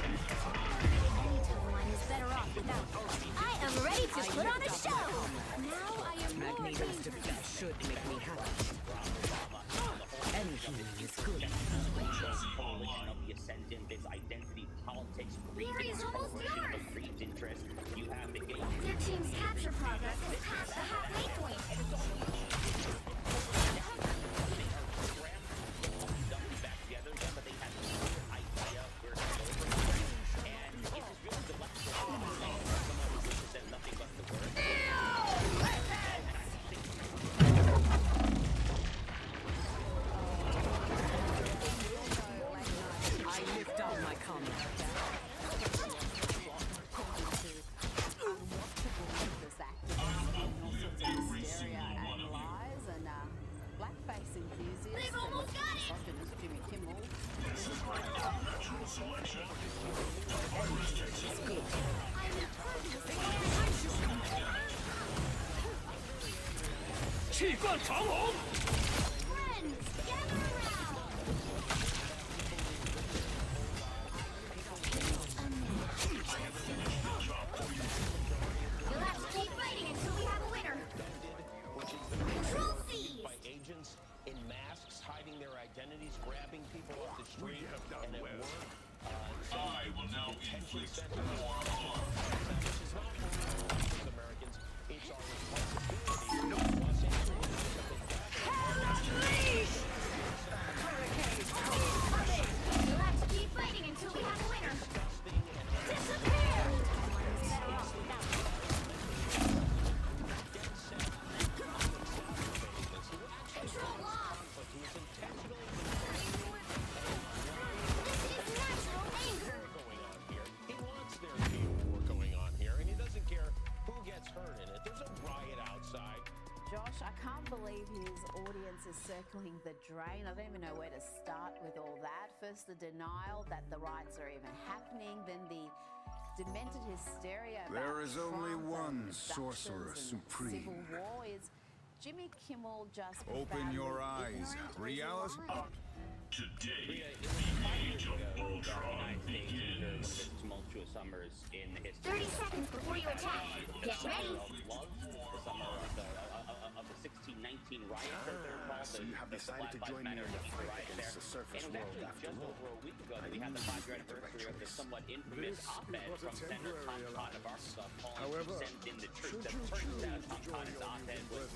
Speaker 5: Any timeline is better off without. I am ready to put on a show. Now I am more
Speaker 7: Magneto's
Speaker 5: dangerous.
Speaker 7: defeat should make me happy. Any healing is good.
Speaker 12: Coalition of the ascendant, this identity politics,
Speaker 5: Glorious, almost yours.
Speaker 12: breeds interest. You have the game.
Speaker 5: Your team's capture progress has passed the halfway point.
Speaker 12: Back together, yeah, but they had no idea where to go from there. And it was really the last one. Someone who said nothing but the word.
Speaker 7: I lift up my comment.
Speaker 9: Blackface enthusiasts.
Speaker 5: They've almost got it.
Speaker 9: Misogynist Jimmy Kimmel.
Speaker 8: This is my natural selection.
Speaker 9: Good.
Speaker 5: I'm impervious.
Speaker 6: 气贯长虹。
Speaker 5: Friends, gather around. You'll have to keep fighting until we have a winner. Control C.
Speaker 13: By agents in masks, hiding their identities, grabbing people off the street,
Speaker 6: have done
Speaker 13: and at
Speaker 6: well.
Speaker 13: work.
Speaker 8: I will now inflict more harm.
Speaker 13: This is not only Americans, it's our responsibility. Los Angeles,
Speaker 9: Josh, I can't believe his audience is circling the drain. I don't even know where to start with all that. First, the denial that the riots are even happening, then the demented hysteria about
Speaker 6: There is only
Speaker 9: Trump
Speaker 6: one
Speaker 9: and
Speaker 6: sorcerer
Speaker 9: abductions and
Speaker 6: supreme.
Speaker 9: civil war. Is Jimmy Kimmel just
Speaker 6: Open your eyes.
Speaker 9: Reality.
Speaker 8: Today, the age of Ultron begins.
Speaker 12: One of the tumultuous summers in the history.
Speaker 5: 30 seconds before you attack. Get ready.
Speaker 12: Love, the summer of the 1619 riots, as they're called.
Speaker 6: So you have decided to join me in the fight against the surface
Speaker 12: And it was
Speaker 6: world
Speaker 12: actually
Speaker 6: after
Speaker 12: just
Speaker 6: all.
Speaker 12: over a week ago that we had the 5-year anniversary of the somewhat infamous op-ed from Senator Tom Cotton of Arkansas calling to send in the troops. That turns out Tom Cotton's op-ed was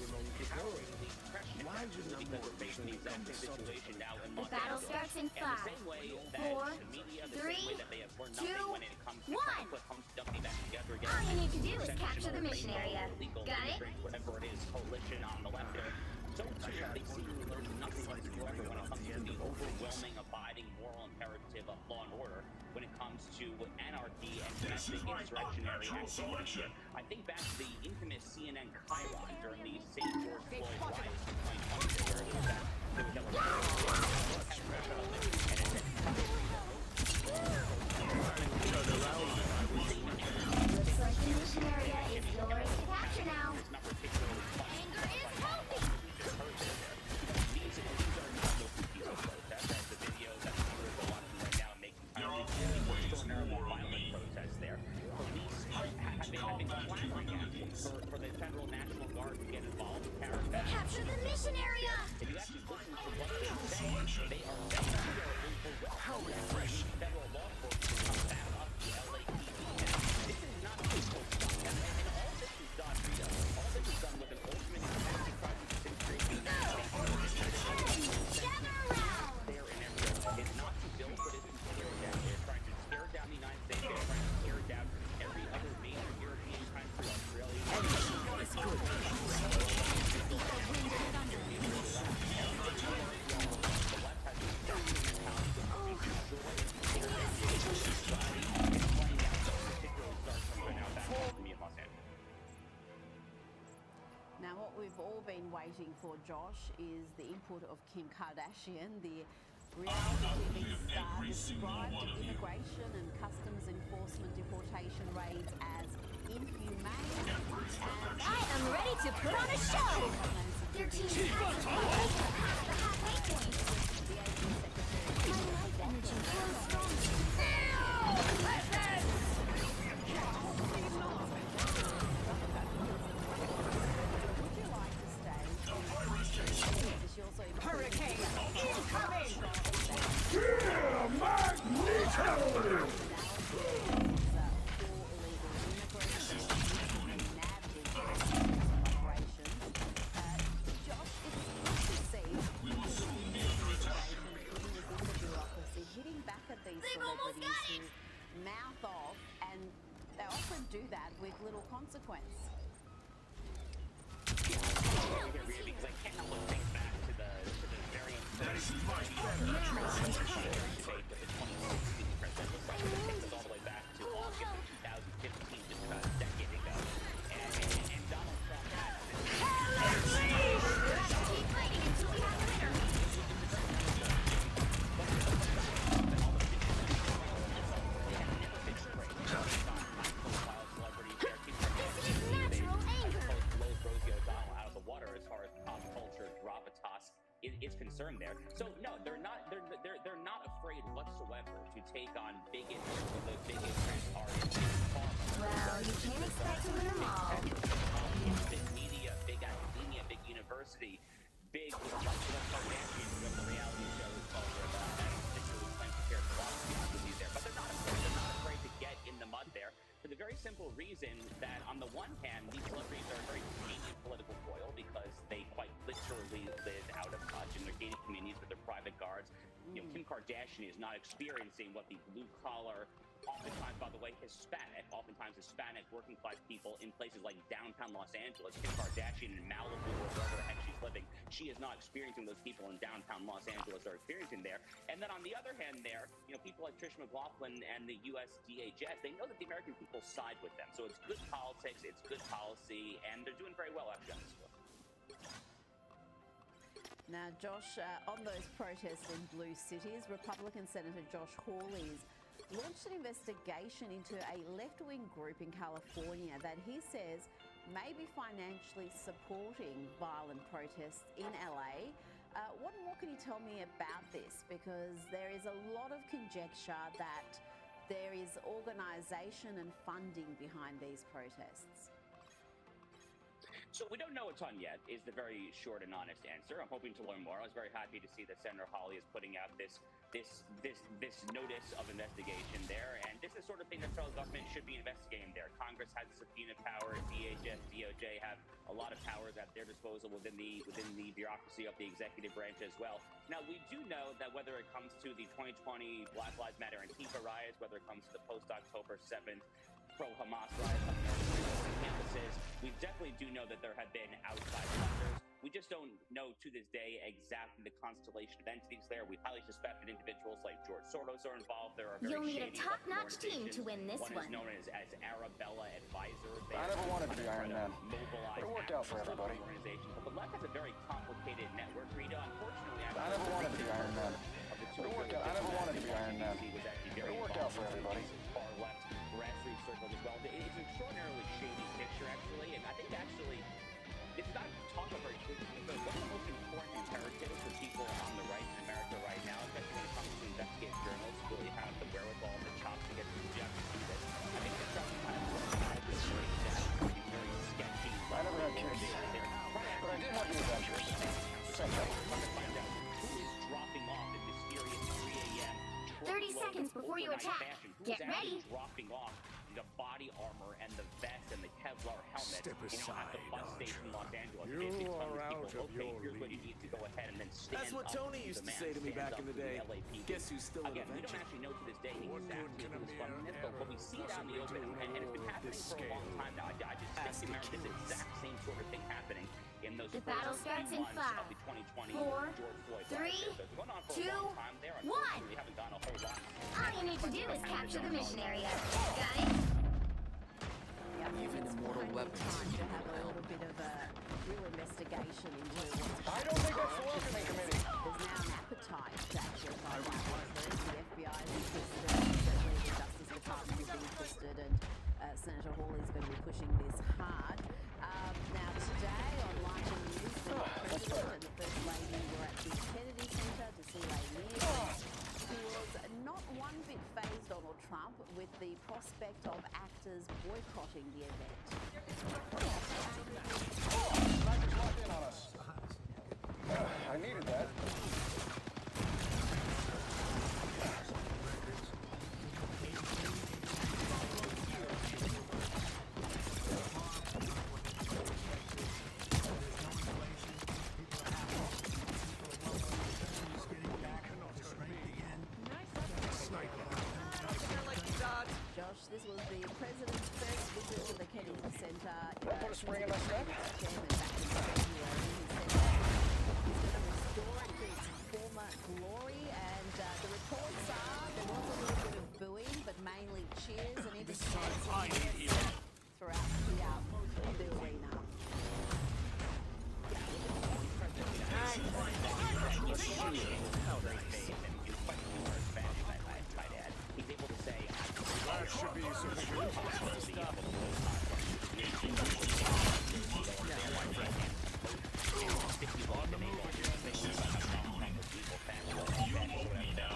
Speaker 12: powerfully prescient because we're facing the exact same situation now in Los
Speaker 5: battle
Speaker 12: Angeles.
Speaker 5: starts in
Speaker 12: And
Speaker 5: 5,
Speaker 12: the same way that
Speaker 5: 4,
Speaker 12: the media, the
Speaker 5: 3,
Speaker 12: same way that they have learned nothing when it comes to
Speaker 5: 2,
Speaker 12: trying to put Humpty Dumpty back together again.
Speaker 5: All you need to do is
Speaker 12: Sectional,
Speaker 5: capture the mission
Speaker 12: rainbow,
Speaker 5: area.
Speaker 12: illegal
Speaker 5: Got it?
Speaker 12: immigrants, whatever it is, coalition on the left there. So too, they seemingly learn nothing whatsoever when it comes to the overwhelming, abiding moral imperative of law and order when it comes to anarchy and domestic insurrectionary activity. I think back to the infamous CNN Chiron during the St. George Floyd riots in 2020, where it was that there was
Speaker 5: Looks like the mission area is yours to capture now. Anger is healthy.
Speaker 12: These are not local peaceful protests. That's the video that we're watching right now making extraordinarily violent protests there. Police have been clamoring for the Federal National Guard to get involved with caravans.
Speaker 5: Capture the mission area.
Speaker 12: If you actually listen to what they're saying, they are saying how refreshing federal law enforcement to come back up the LAPD. This is not peaceful stuff. And all this is done, all this is done with an ultimate intent to try to disintegrate the United States.
Speaker 5: Gather around.
Speaker 12: There and everywhere. It's not to build, but it's to tear it down. They're trying to tear down the United States. They're trying to tear down every other major European country, Australia.
Speaker 9: Now, what we've all been waiting for, Josh, is the input of Kim Kardashian, the reality TV star described immigration and customs enforcement deportation raids as inhumane. And
Speaker 5: I am ready to put on a show. 13 seconds past the halfway point.
Speaker 9: The AG Secretary.
Speaker 5: My life energy grows stronger.
Speaker 7: Hurricane incoming!
Speaker 9: Hitting back at these
Speaker 5: They've almost got
Speaker 9: celebrities who mouth off, and they often do that with little consequence.
Speaker 12: Because I can't help but think back to the very debate with the 2016 presidential cycle that takes us all the way back to August of 2015, just about a decade ago. And Donald Trump had
Speaker 5: Keep fighting until we have the winner.
Speaker 12: is concerned there. So no, they're not afraid whatsoever to take on big immigrant parties.
Speaker 5: Well, you can't expect to win them all.
Speaker 12: Big media, big academia, big university, big Kardashians, whatever the reality show is called, where particularly claim to care philosophy there. But they're not afraid to get in the mud there. For the very simple reason that, on the one hand, these celebrities are a very convenient political foil because they quite literally live out of touch in their gated communities with their private guards. You know, Kim Kardashian is not experiencing what the blue-collar, oftentimes, by the way, oftentimes Hispanic working-class people in places like downtown Los Angeles, Kim Kardashian in Malibu or wherever the heck she's living, she is not experiencing those people in downtown Los Angeles are experiencing there. And then on the other hand there, you know, people like Trish McLaughlin and the US DHS, they know that the American people side with them. So it's good politics, it's good policy, and they're doing very well actually on this one.
Speaker 9: Now, Josh, on those protests in blue cities, Republican Senator Josh Hawley's launched an investigation into a left-wing group in California that he says may be financially supporting violent protests in LA. What more can you tell me about this? Because there is a lot of conjecture that there is organisation and funding behind these protests.
Speaker 12: So we don't know a ton yet, is the very short and honest answer. I'm hoping to learn more. I was very happy to see that Senator Hawley is putting out this notice of investigation there, and this is the sort of thing that federal government should be investigating there. Congress has subpoena power, DHS, DOJ have a lot of powers at their disposal within the bureaucracy of the executive branch as well. Now, we do know that whether it comes to the 2020 Black Lives Matter Antifa riots, whether it comes to the post-October 7th pro-Hamas riots on American campuses, we definitely do know that there have been outside funders. We just don't know to this day exactly the constellation of entities there. We highly suspect that individuals like George Soros are involved. There are very
Speaker 5: You'll need a
Speaker 12: shady
Speaker 5: top-notch team to win this one.
Speaker 12: One is known as Arabella Advisor.
Speaker 14: I never wanted to be Iron Man, but it worked out for everybody.
Speaker 12: But the left has a very complicated network, Rita. Unfortunately,
Speaker 14: I never wanted to be Iron Man, but it worked out. I never wanted to be Iron Man, but it worked out for everybody.
Speaker 12: Far left grassroots circles as well. It's an extraordinarily shady picture, actually, and I think actually it's not talked about very quickly, but one of the most important imperatives for people on the right in America right now, especially when it comes to investigative journalists, really have the wherewithal, the chops to get through this. I think it's sometimes this very sketchy.
Speaker 14: I never had kids, but I did have the adventures. Same thing.
Speaker 12: Trying to find out who is dropping off at mysterious 3 a.m.
Speaker 5: 30 seconds before you attack. Get ready.
Speaker 12: Dropping off the body armor and the vest and the Kevlar helmet.
Speaker 6: Step aside,
Speaker 12: at the bus station in Los Angeles.
Speaker 6: You are out of your
Speaker 12: here's what you need to go ahead and then stand
Speaker 15: That's what Tony used to say to me back in the day. Guess who's still an
Speaker 12: Again, we don't
Speaker 15: adventure?
Speaker 12: actually know to this day exactly who's funding this, but we see it out in the open, and it's been happening for a long time now. I just think America, this exact same sort of thing happening in those
Speaker 5: The battle starts in 5, 4, 3, 2, 1. All you need to do is capture the mission area. Got it?
Speaker 9: Even immortal weapons to have a little bit of a real investigation into what's
Speaker 14: I don't think that's the welcoming committee.
Speaker 9: There's now an appetite to actually find out what's there. The FBI is interested, and certainly the Justice Department is interested, and Senator Hawley is going to be pushing this hard. Now today on Live News, the President and the First Lady were at the Kennedy Center to see Lady who was not one bit fazed, Donald Trump, with the prospect of actors boycotting the event.
Speaker 14: I just locked in on us. I needed that.
Speaker 9: Josh, this was the President's first visit to the Kennedy Center.
Speaker 14: Put a spring in my step.
Speaker 9: Chairman back in February. He said he's going to restore it to its former glory, and the reports are there was a little bit of booing, but mainly cheers and even throughout the arena.
Speaker 12: He's able to say,
Speaker 6: that should be sufficient.
Speaker 12: On the move again.
Speaker 8: You owe me now.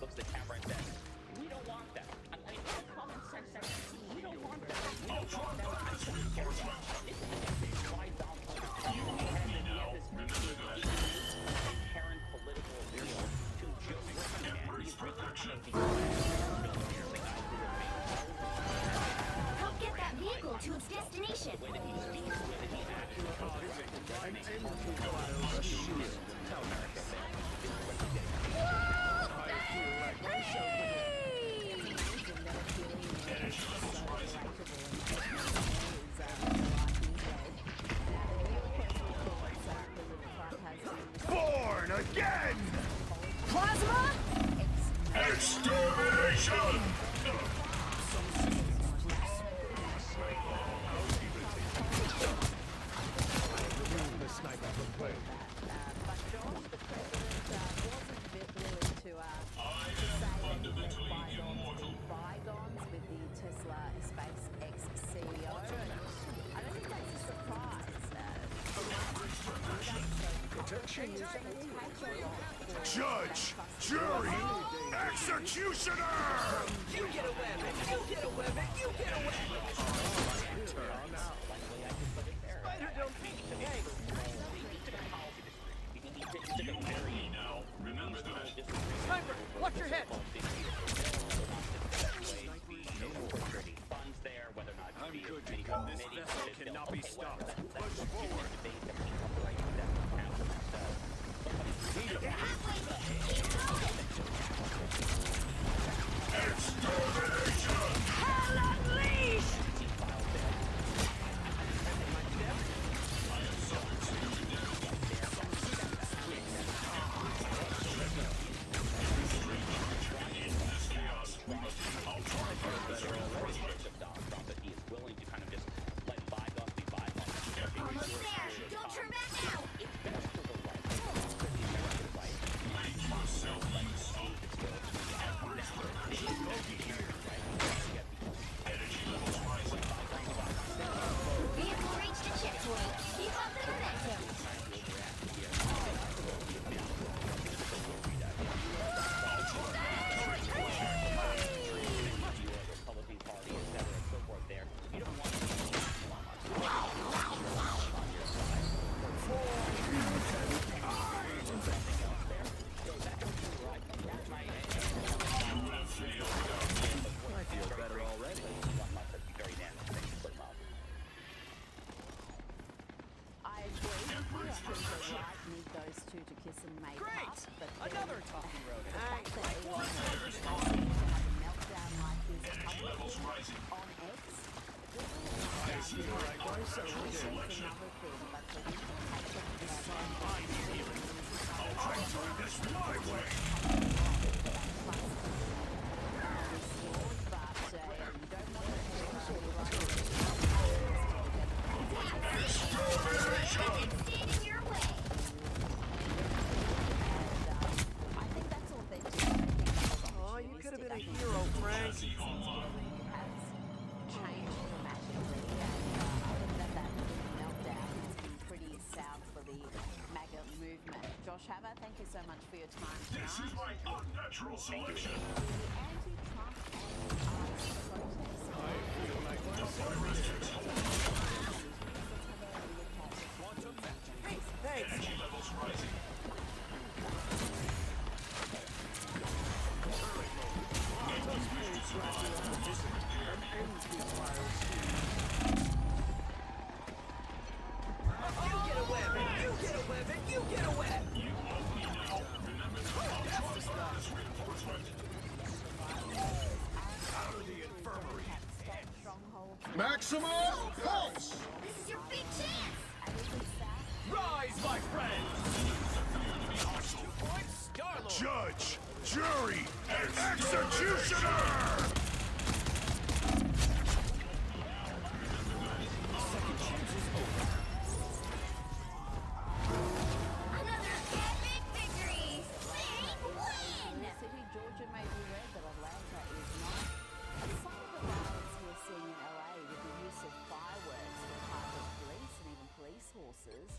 Speaker 12: Looks at the camera and says, we don't want that. I mean, common sense says, we don't want that. We don't want that. I don't care about that. This is why Donald Trump has this inherent political will to just
Speaker 8: Embrace perfection.
Speaker 5: Help get that vehicle to its destination.
Speaker 12: The way that he speaks, the way that he acts,
Speaker 6: An empty vial of shield. Tell America that. I feel like myself again. again!
Speaker 5: Plasma?
Speaker 8: Extermination!
Speaker 6: The sniper from play.
Speaker 9: But Josh, the president, wasn't a bit willing to say that he let bygones be bygones with the Tesla SpaceX CEO. And I don't think that's a surprise.
Speaker 6: Judge! Jury! Executioner!
Speaker 15: You get a weapon! You get a weapon! You get a weapon! Spider, don't be gay!
Speaker 12: Sniper,
Speaker 15: watch your head!
Speaker 12: Funds there, whether or not
Speaker 6: I'm good to go. This vessel cannot be stopped. Push forward.
Speaker 8: Extermination!
Speaker 5: Hell unleashed!
Speaker 12: He is willing to kind of just let bygones be bygones.
Speaker 5: Almost there. Don't turn back now. Vehicle reached a checkpoint. Keep up the momentum.
Speaker 12: Republican Party, et cetera, and so forth there. You don't want to be
Speaker 6: I feel better already.
Speaker 9: I agree with you. I think the right need those two to kiss and make up. But
Speaker 15: Another talking rodent.
Speaker 9: the fact that it wasn't to have a meltdown like this
Speaker 8: Levels rising.
Speaker 9: on X.
Speaker 6: I see the right way, so
Speaker 9: It's another thing, but the implications
Speaker 6: I'll try to do this my way.
Speaker 5: Stand in your way.
Speaker 9: I think that's authentic.
Speaker 15: Oh, you could have been a hero, Frank.
Speaker 9: Changed dramatically, and other than that meltdown has been pretty sound for the MAGA movement. Josh Hammer, thank you so much for your time tonight.
Speaker 8: This is my unnatural selection.
Speaker 9: The anti-Trump and ICE protests.
Speaker 6: Thanks.
Speaker 8: Levels rising.
Speaker 15: You get a weapon! You get a weapon! You get a weapon!
Speaker 8: You owe me now. Remember the this reinforcement.
Speaker 6: Out of the infirmary.
Speaker 5: Maxima pulse! This is your big chance!
Speaker 15: Rise, my friend! 2 points, Star-Lord!
Speaker 6: Judge! Jury! Executioner!
Speaker 5: Another epic victory! Big win!
Speaker 9: City, Georgia may be red, but Atlanta is not. And some of the violence we're seeing in LA with the use of fireworks for private police and even police horses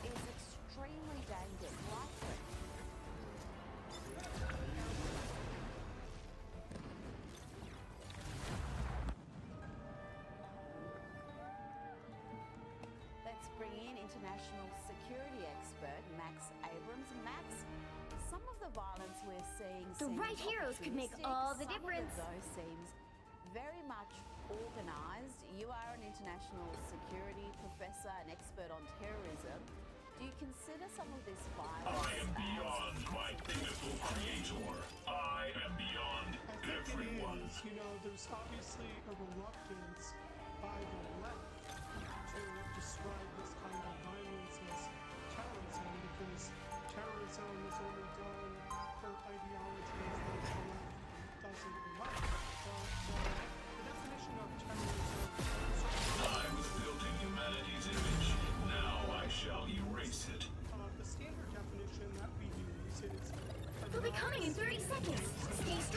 Speaker 9: is extremely dangerous, life-threatening. Let's bring in international security expert Max Abrams. Max, some of the violence we're seeing
Speaker 5: The
Speaker 9: seems
Speaker 5: right heroes could make all the difference.
Speaker 9: Some of it, though, seems very much organized. You are an international security professor, an expert on terrorism. Do you consider some of this violence
Speaker 8: I am beyond my pitiful creator. I am beyond everyone.
Speaker 16: You know, there's obviously a reluctance by the left to describe this kind of violence as terrorism, because terrorism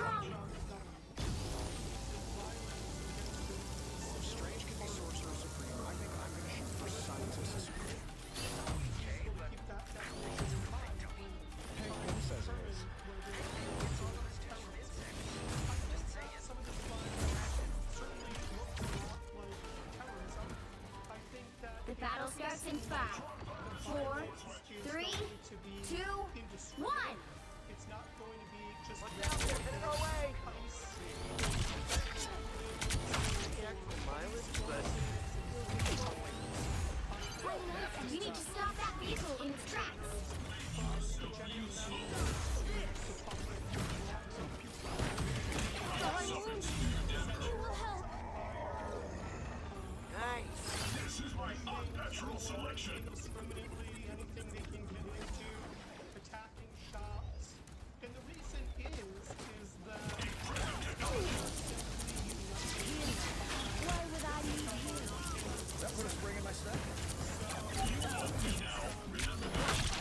Speaker 5: strong.
Speaker 15: Strange can be Sorcerer Supreme. I think I'm going to shoot for Scientist Supreme. Who says it is?
Speaker 5: The battle starts in 5, 4, 3, 2, 1.
Speaker 16: It's not going to be just
Speaker 17: Watch out, they're headed our way. Check for mileage, but
Speaker 5: We need to stop that vehicle in its tracks.
Speaker 17: nice.
Speaker 8: This is my unnatural selection.
Speaker 16: Indiscriminately, anything they can get into, attacking shops. And the reason is that
Speaker 9: Why would I need you?
Speaker 15: That put a spring in my step.
Speaker 8: You love me now. Remember that.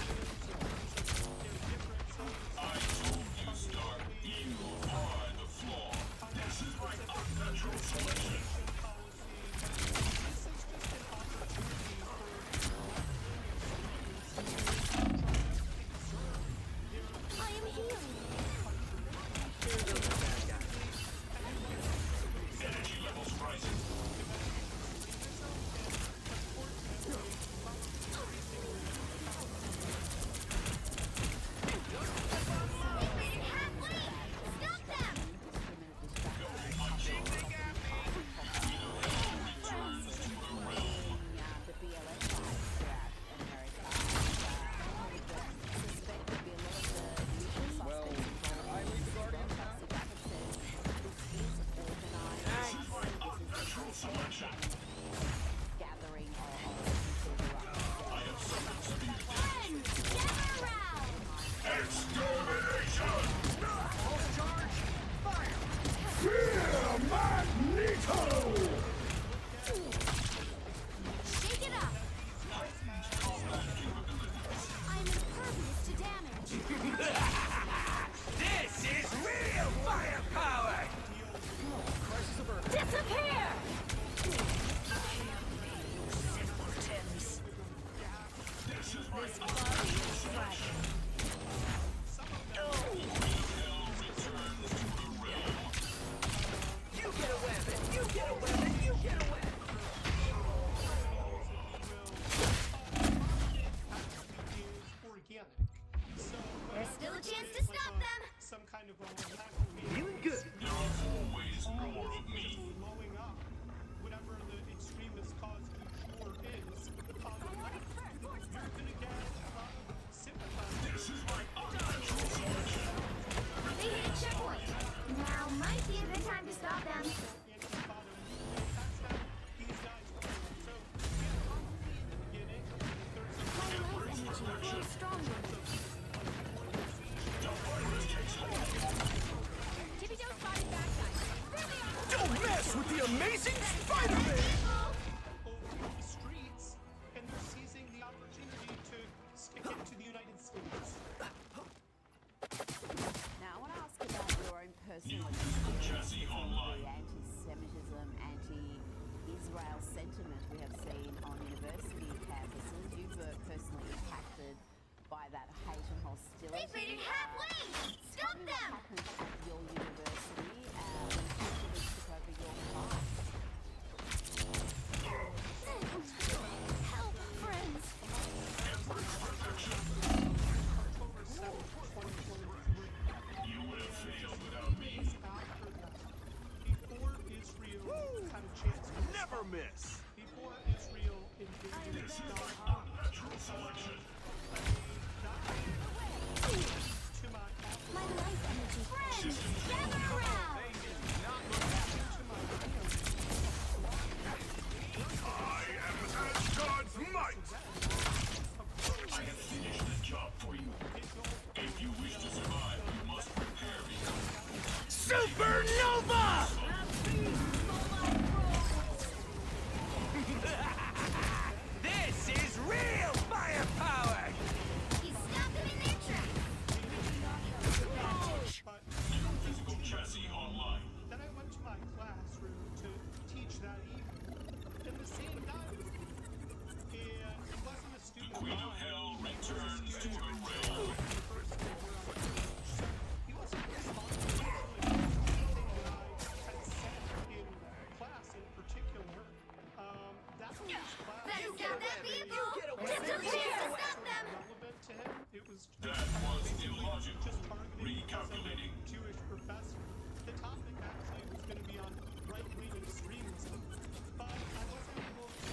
Speaker 5: stop that vehicle! Disappear! Stop them!
Speaker 16: Relevant to him. It was
Speaker 8: That was illogical.
Speaker 16: just targeting
Speaker 8: Recalculating.
Speaker 16: a Jewish professor. The topic actually was going to be on right-wing extremism, but I wasn't able to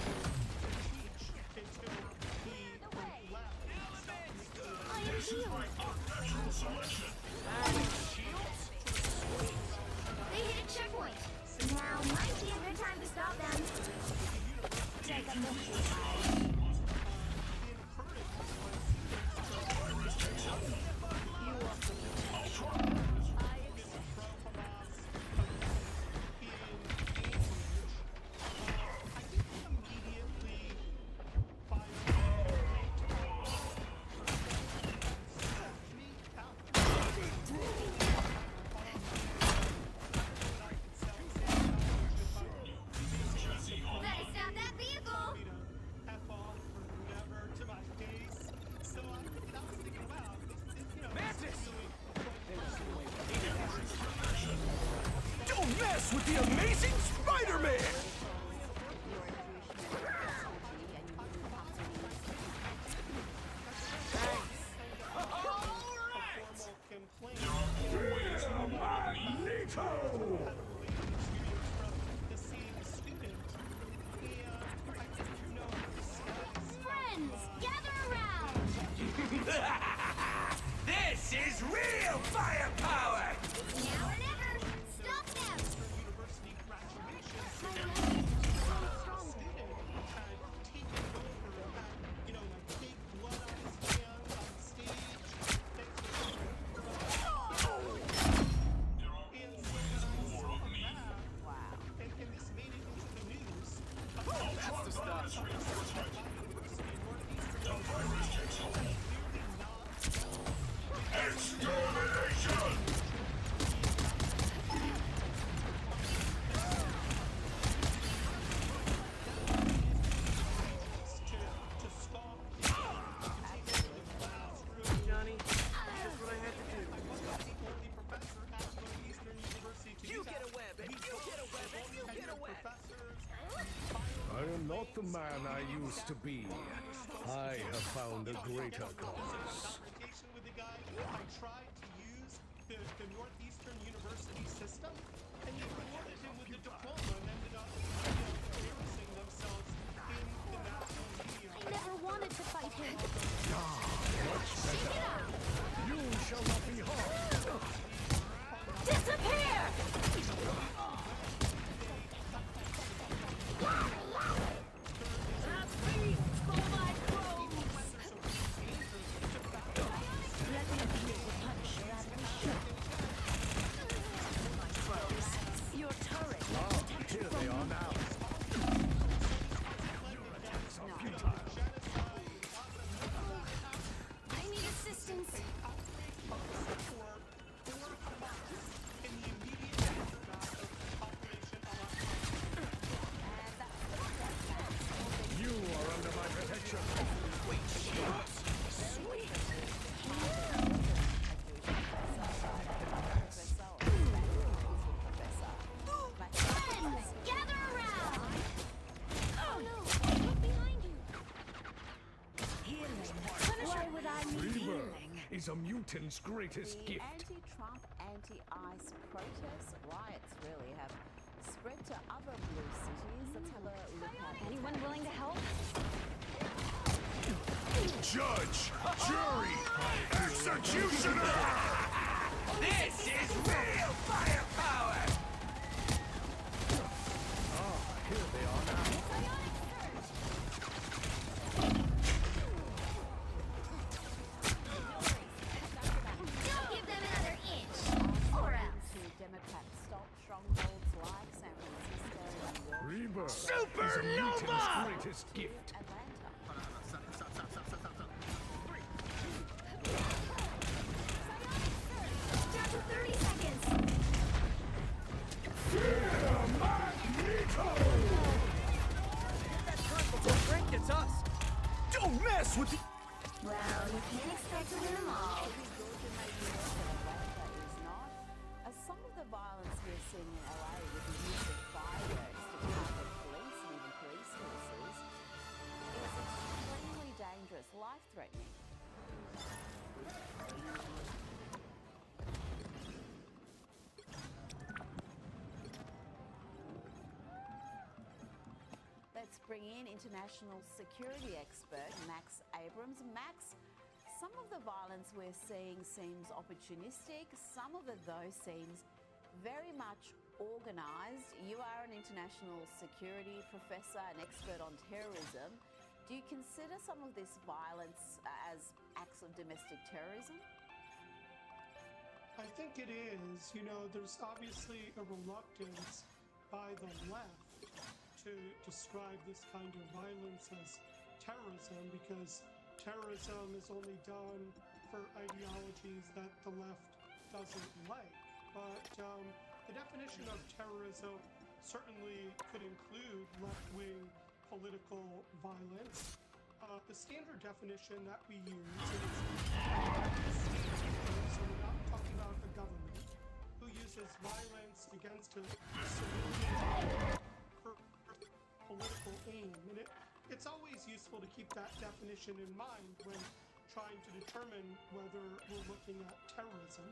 Speaker 16: teach until he left.
Speaker 8: This is my unnatural selection.
Speaker 5: They hit a checkpoint. Now might be a good time to stop them. Take a look.
Speaker 6: Don't mess with the amazing Spider-Man!
Speaker 5: Friends, gather around!
Speaker 6: This is real firepower!
Speaker 5: Now or never! Stop them!
Speaker 8: Extermination!
Speaker 17: Johnny, that's what I had to do. You get a web, and you get a web, and you get a web.
Speaker 18: I am not the man I used to be. I have found a greater cause.
Speaker 16: With the guy, I tried to use the Northeastern University system, and he rewarded him with the diploma and ended up embarrassing themselves in the national media.
Speaker 5: I never wanted to fight him.
Speaker 18: Much better. You shall not be harmed.
Speaker 5: Disappear!
Speaker 7: Your turret.
Speaker 18: Here they are now.
Speaker 5: I need assistance.
Speaker 18: You are under my protection.
Speaker 5: Friends, gather around! Oh no, look behind you.
Speaker 9: Why would I need
Speaker 18: Rebirth
Speaker 9: healing?
Speaker 18: is a mutant's greatest
Speaker 9: The
Speaker 18: gift.
Speaker 9: anti-Trump, anti-ICE protests, riots really, have spread to other blue cities. Let's have a look at
Speaker 5: Anyone willing to help?
Speaker 6: Judge, jury, executioner! This is real firepower!
Speaker 18: Here they are now.
Speaker 5: Don't give them another inch, or else.
Speaker 9: Democrat stop strongholds like San Francisco and
Speaker 18: Rebirth
Speaker 6: Supernova!
Speaker 18: is a mutant's greatest gift.
Speaker 9: Atlanta.
Speaker 5: Down to 30 seconds.
Speaker 17: Frank gets us.
Speaker 6: Don't mess with the...
Speaker 5: Well, you can't expect to win them all.
Speaker 9: Some of the violence we're seeing in LA with the use of fireworks to target police and even police forces let's bring in international security expert Max Abrams. Max, some of the violence we're seeing seems opportunistic. Some of it, though, seems very much organised. You are an international security professor, an expert on terrorism. Do you consider some of this violence as acts of domestic terrorism?
Speaker 16: I think it is. You know, there's obviously a reluctance by the left to describe this kind of violence as terrorism because terrorism is only done for ideologies that the left doesn't like. But the definition of terrorism certainly could include left-wing political violence. The standard definition that we use is so we're not talking about the government who uses violence against a civilian for political aim. And it's always useful to keep that definition in mind when trying to determine whether we're looking at terrorism.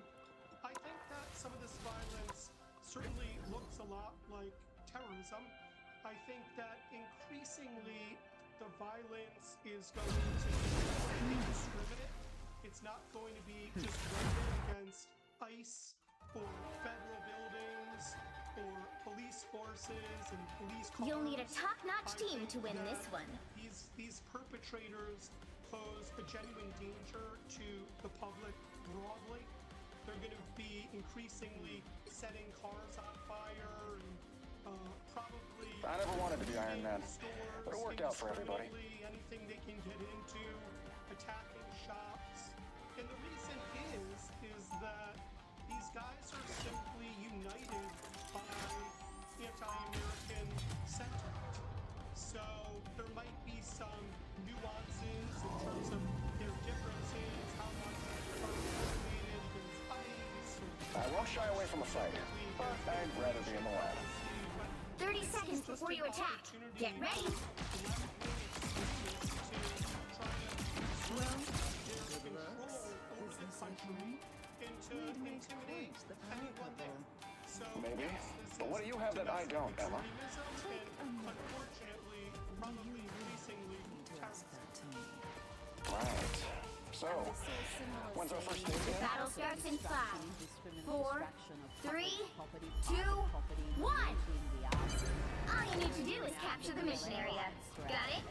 Speaker 16: I think that some of this violence certainly looks a lot like terrorism. I think that increasingly the violence is going to be indiscriminate. It's not going to be just directed against ICE or federal buildings or police forces and police cars.
Speaker 5: You'll need a top-notch team to win this one.
Speaker 16: These perpetrators pose a genuine danger to the public broadly. They're going to be increasingly setting cars on fire and probably...
Speaker 14: I never wanted to be Iron Man, but it worked out for everybody.
Speaker 16: Anything they can get into, attacking shops. And the reason is that these guys are simply united by anti-American sentiment. So there might be some nuances in terms of their differences, how much are motivated against ICE.
Speaker 14: I won't shy away from a fight, but I'd rather be in the lab.
Speaker 5: 30 seconds before you attack. Get ready.
Speaker 16: Well, their control over the country and to intimidate anyone there. So
Speaker 14: maybe, but what do you have that I don't, Emma?
Speaker 16: Unfortunately, probably increasingly terrorism.
Speaker 14: Right. So, when's our first date again?
Speaker 5: Battle starts in 5, 4, 3, 2, 1. All you need to do is capture the mission area. Got it?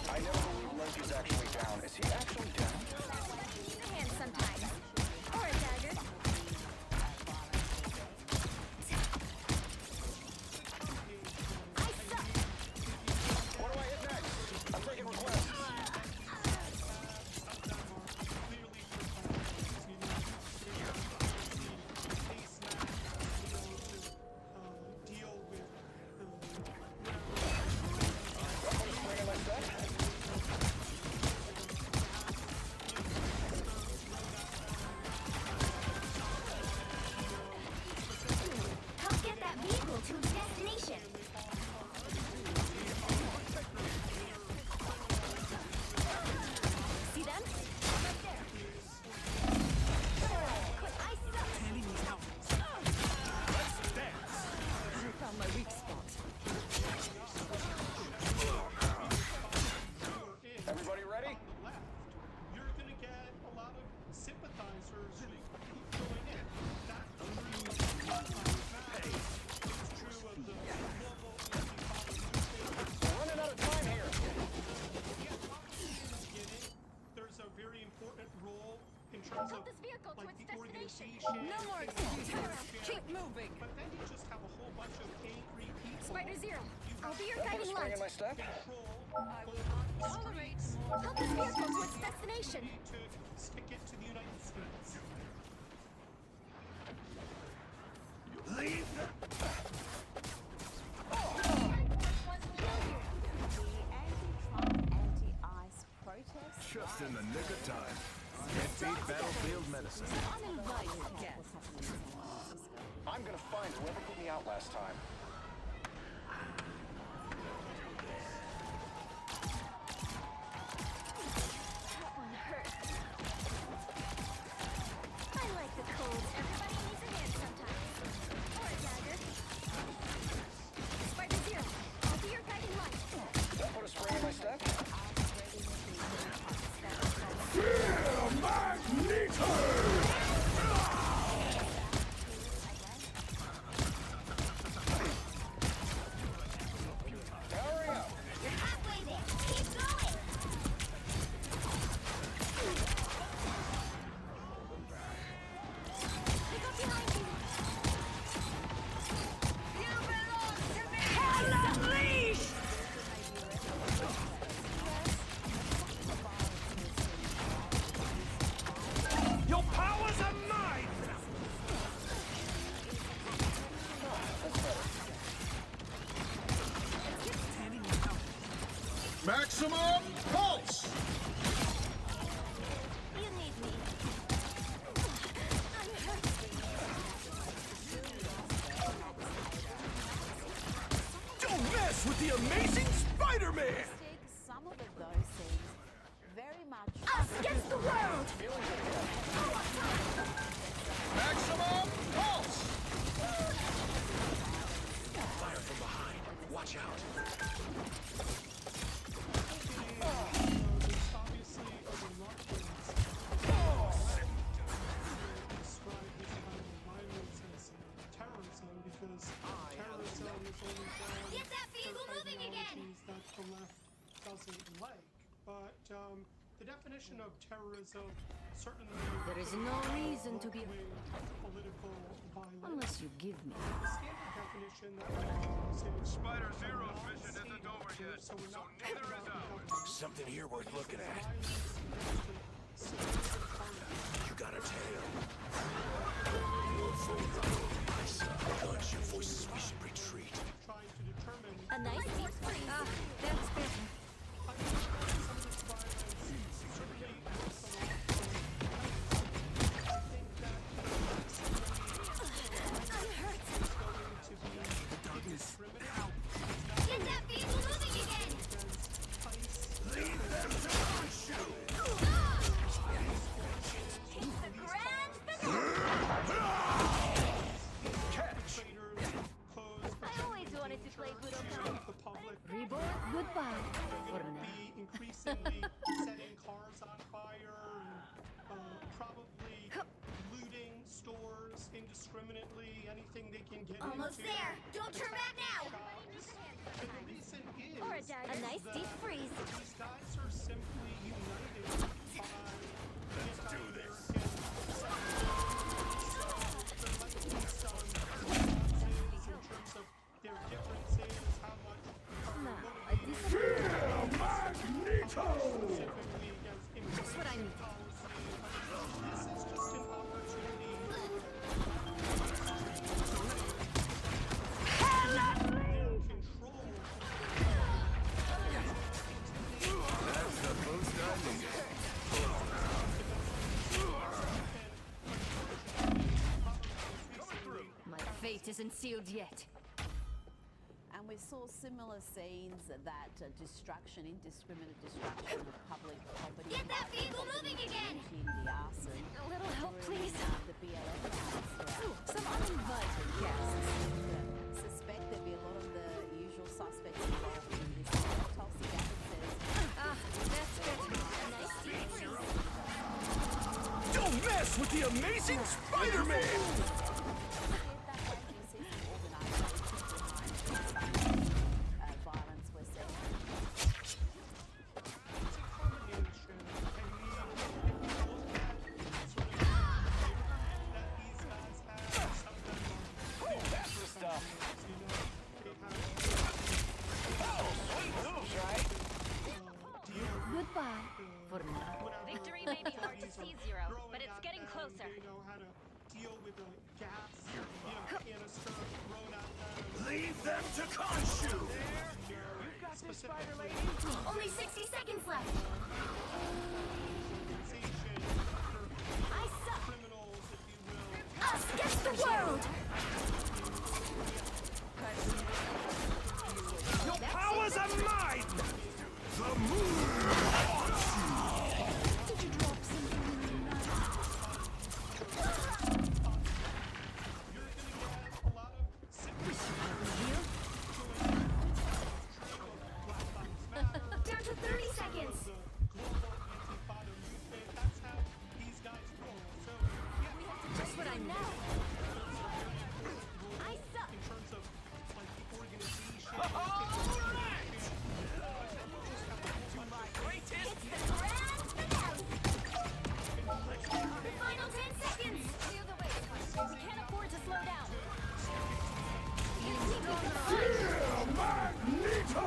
Speaker 14: I never believed Loki's actually down. Is he actually down?
Speaker 5: You need a hand sometimes. Or a dagger.
Speaker 14: What do I hit next? I'm taking requests.
Speaker 5: Help get that vehicle to its destination. See them? Right there. Put ice up.
Speaker 15: Enemies out. Let's dance. I found my weak spot.
Speaker 14: Everybody ready?
Speaker 16: You're going to get a lot of sympathizers who keep going in. That's true of it's true of the global anti-politics.
Speaker 14: We're running out of time here.
Speaker 16: There's a very important role in terms of like the organization.
Speaker 5: No more excuses. Keep moving.
Speaker 16: But then you just have a whole bunch of angry people.
Speaker 5: Spider Zero, I'll be your
Speaker 14: Put a
Speaker 5: guiding
Speaker 14: spring
Speaker 5: light.
Speaker 14: in my step.
Speaker 5: I will not tolerate more. Help this vehicle to its destination.
Speaker 16: To stick it to the United States.
Speaker 15: Leave.
Speaker 9: Anti-ICE protests.
Speaker 18: Just in the nick of time. Can't beat battlefield medicine.
Speaker 9: Uninvited guests.
Speaker 14: I'm gonna find whoever put me out last time.
Speaker 18: the Amazing Spider-Man!
Speaker 9: Some of those scenes very much
Speaker 5: us against the world.
Speaker 6: Maximum pulse!
Speaker 4: Fire from behind. Watch out.
Speaker 16: Obviously, a reluctance describe this kind of violence as terrorism because terrorism is only
Speaker 5: Get that vehicle moving again!
Speaker 16: that the left doesn't like. But the definition of terrorism certainly
Speaker 19: There is no reason to be
Speaker 16: political violence.
Speaker 19: unless you give me.
Speaker 16: The standard definition that we use is
Speaker 6: Spider Zero's mission isn't over yet, so neither is ours.
Speaker 4: Something here worth looking at. You got a tail. Guns, your voices, we should retreat.
Speaker 16: Trying to determine
Speaker 19: A nice deep freeze. Ah, that's better.
Speaker 5: Get that vehicle moving again!
Speaker 4: Leave them to shoot.
Speaker 5: It's the grand finale!
Speaker 4: Catch.
Speaker 5: I always wanted to play Budokan.
Speaker 19: Reborn, goodbye. For now.
Speaker 16: Increasingly setting cars on fire and probably looting stores indiscriminately, anything they can get
Speaker 5: Almost
Speaker 16: into.
Speaker 5: there! Don't turn back now!
Speaker 16: And the reason is
Speaker 19: Or a nice deep freeze.
Speaker 16: these guys are simply united by anti-American in terms of their differences, how much
Speaker 18: Magneto!
Speaker 19: That's what I need.
Speaker 16: this is just an opportunity.
Speaker 6: That's the boost I need.
Speaker 19: My fate isn't sealed yet.
Speaker 9: And we saw similar scenes that indiscriminate destruction of public property.
Speaker 5: Get that vehicle moving again!
Speaker 9: The arson.
Speaker 19: A little help, please.
Speaker 9: The BLM house.
Speaker 19: Ooh, some uninvited guests.
Speaker 9: Suspect there'd be a lot of the usual suspects involved in this. Tulsi Gabbard says.
Speaker 19: Ah, that's better. A nice deep freeze.
Speaker 18: Don't mess with the Amazing Spider-Man!
Speaker 9: Violence we're seeing.
Speaker 6: That's the stuff.
Speaker 19: Goodbye. For now.
Speaker 11: Victory may be hard to see, Zero, but it's getting closer.
Speaker 16: They know how to deal with the gas, canister thrown at them.
Speaker 4: Leave them to Khonshu.
Speaker 16: You've got this, Spider Lady.
Speaker 5: Only 60 seconds left! I suck!
Speaker 16: Criminals, if you will.
Speaker 5: Us against the world!
Speaker 18: Your powers are mine! The moon haunts you!
Speaker 19: Did you drop something in the night?
Speaker 5: Down to 30 seconds!
Speaker 19: Just what I know.
Speaker 5: I suck!
Speaker 16: In terms of like the organization.
Speaker 5: It's the grand finale! The final 10 seconds!
Speaker 11: Clear the way, Khonshu. We can't afford to slow down.
Speaker 18: Magneto!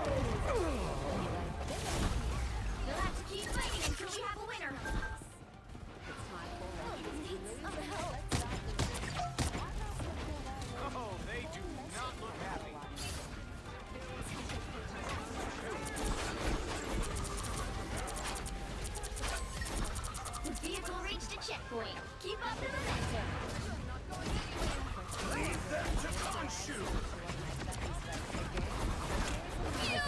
Speaker 5: You'll have to keep fighting until we have a winner!
Speaker 6: Oh, they do not look happy.
Speaker 5: The vehicle reached a checkpoint. Keep up the momentum.
Speaker 4: Leave them to Khonshu.
Speaker 5: You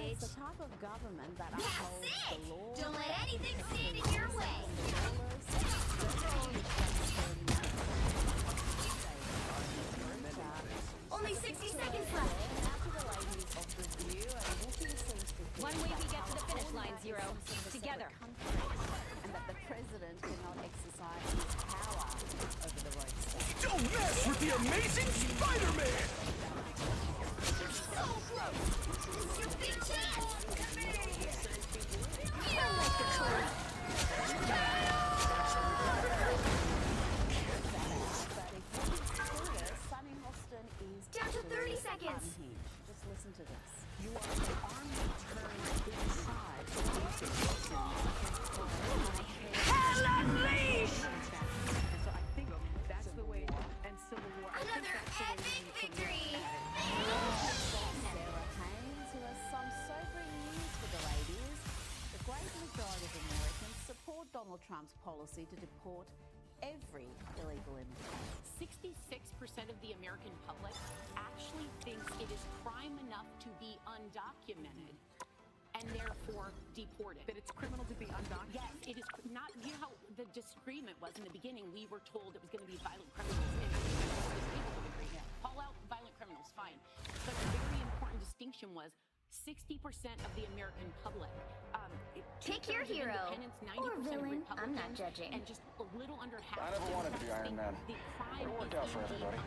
Speaker 19: stage.
Speaker 9: It's the type of government that
Speaker 5: That's
Speaker 9: upholds
Speaker 5: it!
Speaker 9: the law.
Speaker 5: Don't let anything stand in your way. Only 60 seconds left.
Speaker 19: One way we get to the finish line, Zero. Together.
Speaker 9: And that the president cannot exercise his power over the roadster.
Speaker 6: Don't mess with the amazing Spider-Man!
Speaker 5: So close! This is your big chance!
Speaker 19: Feel like the truth.
Speaker 9: Sunny Hostin is
Speaker 5: down to 30 seconds.
Speaker 9: Unhinged. Just listen to this. You are an army turned inside to use the
Speaker 17: Hell unleashed!
Speaker 7: So I think that's the way, and Civil War.
Speaker 5: Another epic victory!
Speaker 9: Sarah Haynes, who has some sobering news for the ladies. The great majority of Americans support Donald Trump's policy to deport every illegal immigrant.
Speaker 20: 66% of the American public actually thinks it is crime enough to be undocumented and therefore deported.
Speaker 7: That it's criminal to be undocumented?
Speaker 20: Yes, it is not. You know how the disagreement was in the beginning? We were told it was going to be violent criminals, and people would agree. Call out violent criminals, fine. But a very important distinction was 60% of the American public.
Speaker 5: Pick your hero or villain. I'm not judging.
Speaker 20: And just a little under half.
Speaker 14: I never wanted to be Iron Man.
Speaker 20: The crime
Speaker 14: It worked out for everybody.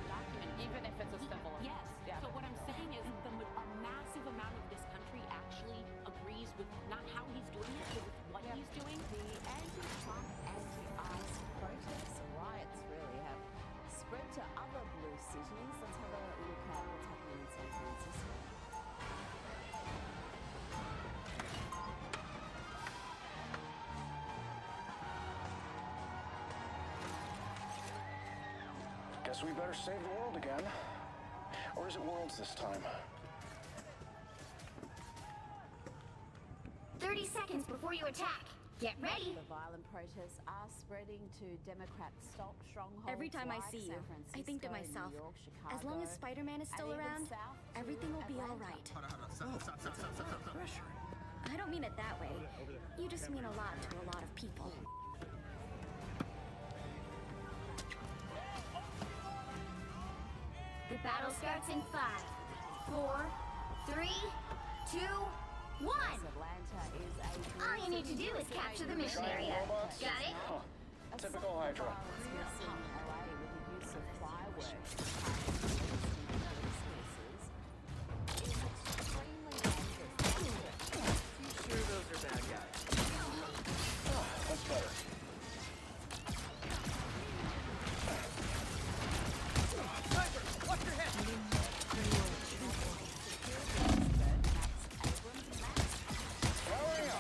Speaker 20: even if it's a civil. Yes. Yeah. So what I'm saying is a massive amount of this country actually agrees with not how he's doing it, but with what he's doing.
Speaker 9: The anti-Trump, anti-ICE protests, riots really, have spread to other blue cities. Let's have a look at what's happening in San Francisco.
Speaker 14: Guess we better save the world again. Or is it worlds this time?
Speaker 5: 30 seconds before you attack. Get ready.
Speaker 9: The violent protests are spreading to Democrat strongholds.
Speaker 19: Every time I
Speaker 9: like
Speaker 19: see you,
Speaker 9: San
Speaker 19: I think to
Speaker 9: Francisco,
Speaker 19: myself,
Speaker 9: New York, Chicago,
Speaker 19: as long as Spider-Man is still
Speaker 9: and even
Speaker 19: around,
Speaker 9: south to
Speaker 19: everything will be all
Speaker 9: Atlanta.
Speaker 19: right.
Speaker 6: Stop. Pressure.
Speaker 19: I don't mean it that way. You just mean a lot to a lot of people.
Speaker 5: The battle starts in 5, 4, 3, 2, 1.
Speaker 9: Atlanta is a
Speaker 5: All you need to do is capture the mission area. Got it?
Speaker 14: Huh. Typical Hydra.
Speaker 9: in LA with the use of fireworks.
Speaker 17: You sure those are bad guys?
Speaker 14: That's better.
Speaker 17: Watch your head!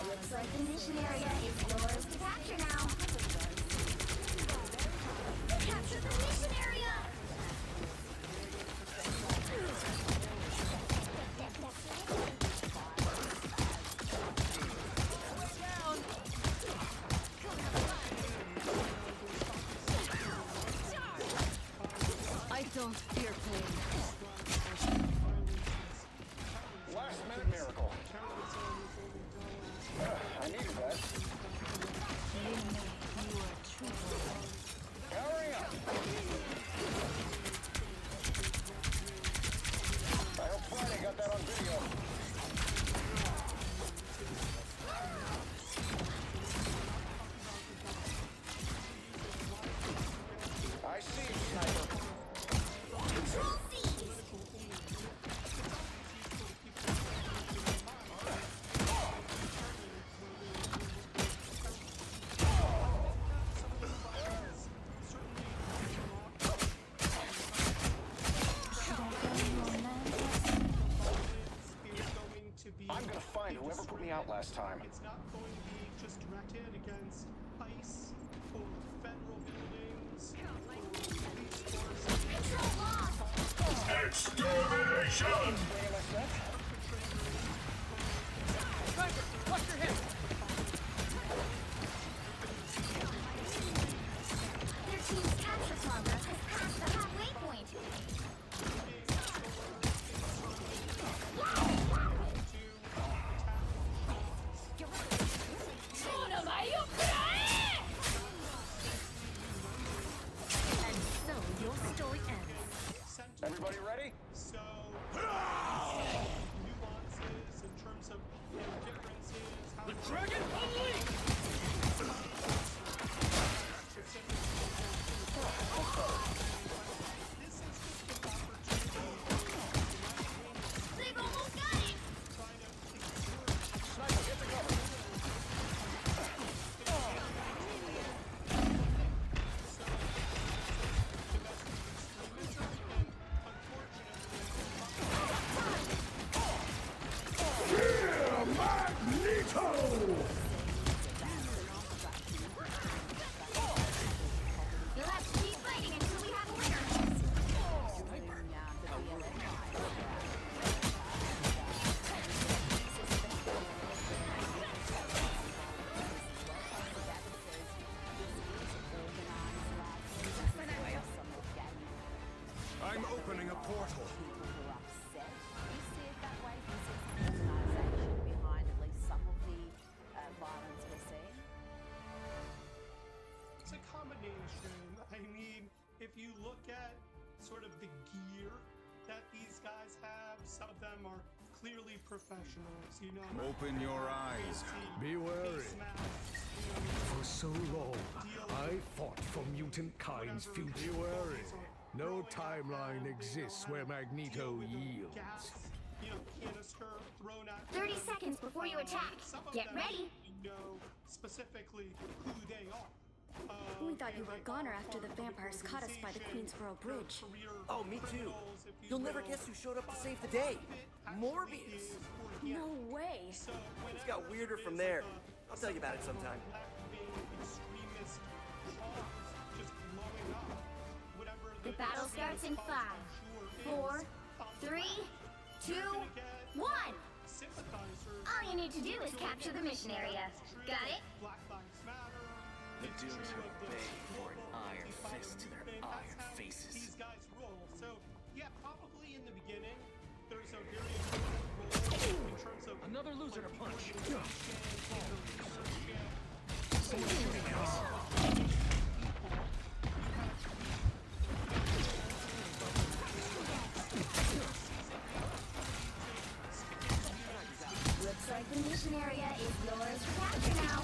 Speaker 5: Looks like the mission area is yours to capture now. Capture the mission area!
Speaker 19: I don't fear pain.
Speaker 14: Last minute miracle. I needed that. Powering up. I hope Friday got that on video. I see you, sniper.
Speaker 5: Control C!
Speaker 14: I'm gonna find whoever put me out last time.
Speaker 16: It's not going to be just directed against ICE or federal buildings or police forces.
Speaker 5: Control lost!
Speaker 8: Extermination!
Speaker 17: Sniper, watch your head!
Speaker 5: Their team's capture progress has passed the halfway point.
Speaker 16: sort of the gear that these guys have. Some of them are clearly professionals, you know.
Speaker 6: Open your eyes.
Speaker 18: Be wary. For so long, I fought for mutant kind's future. Be wary. No timeline exists where Magneto yields.
Speaker 16: Gas, you know, canister thrown at
Speaker 5: 30 seconds before you attack. Get ready.
Speaker 16: You know specifically who they are.
Speaker 19: We thought you were goner after the vampires caught us by the Queensboro Bridge.
Speaker 17: Oh, me too. You'll never guess who showed up to save the day. Morbius.
Speaker 19: No way.
Speaker 17: It's got weirder from there. I'll tell you about it sometime.
Speaker 5: The battle starts in 5, 4, 3, 2, 1. All you need to do is capture the mission area. Got it?
Speaker 4: The Dooms will beg for an iron fist to their iron faces.
Speaker 16: These guys roll. So, yeah, probably in the beginning, there's a very important role in terms of
Speaker 4: another loser to punch.
Speaker 5: Looks like the mission area is yours to capture now.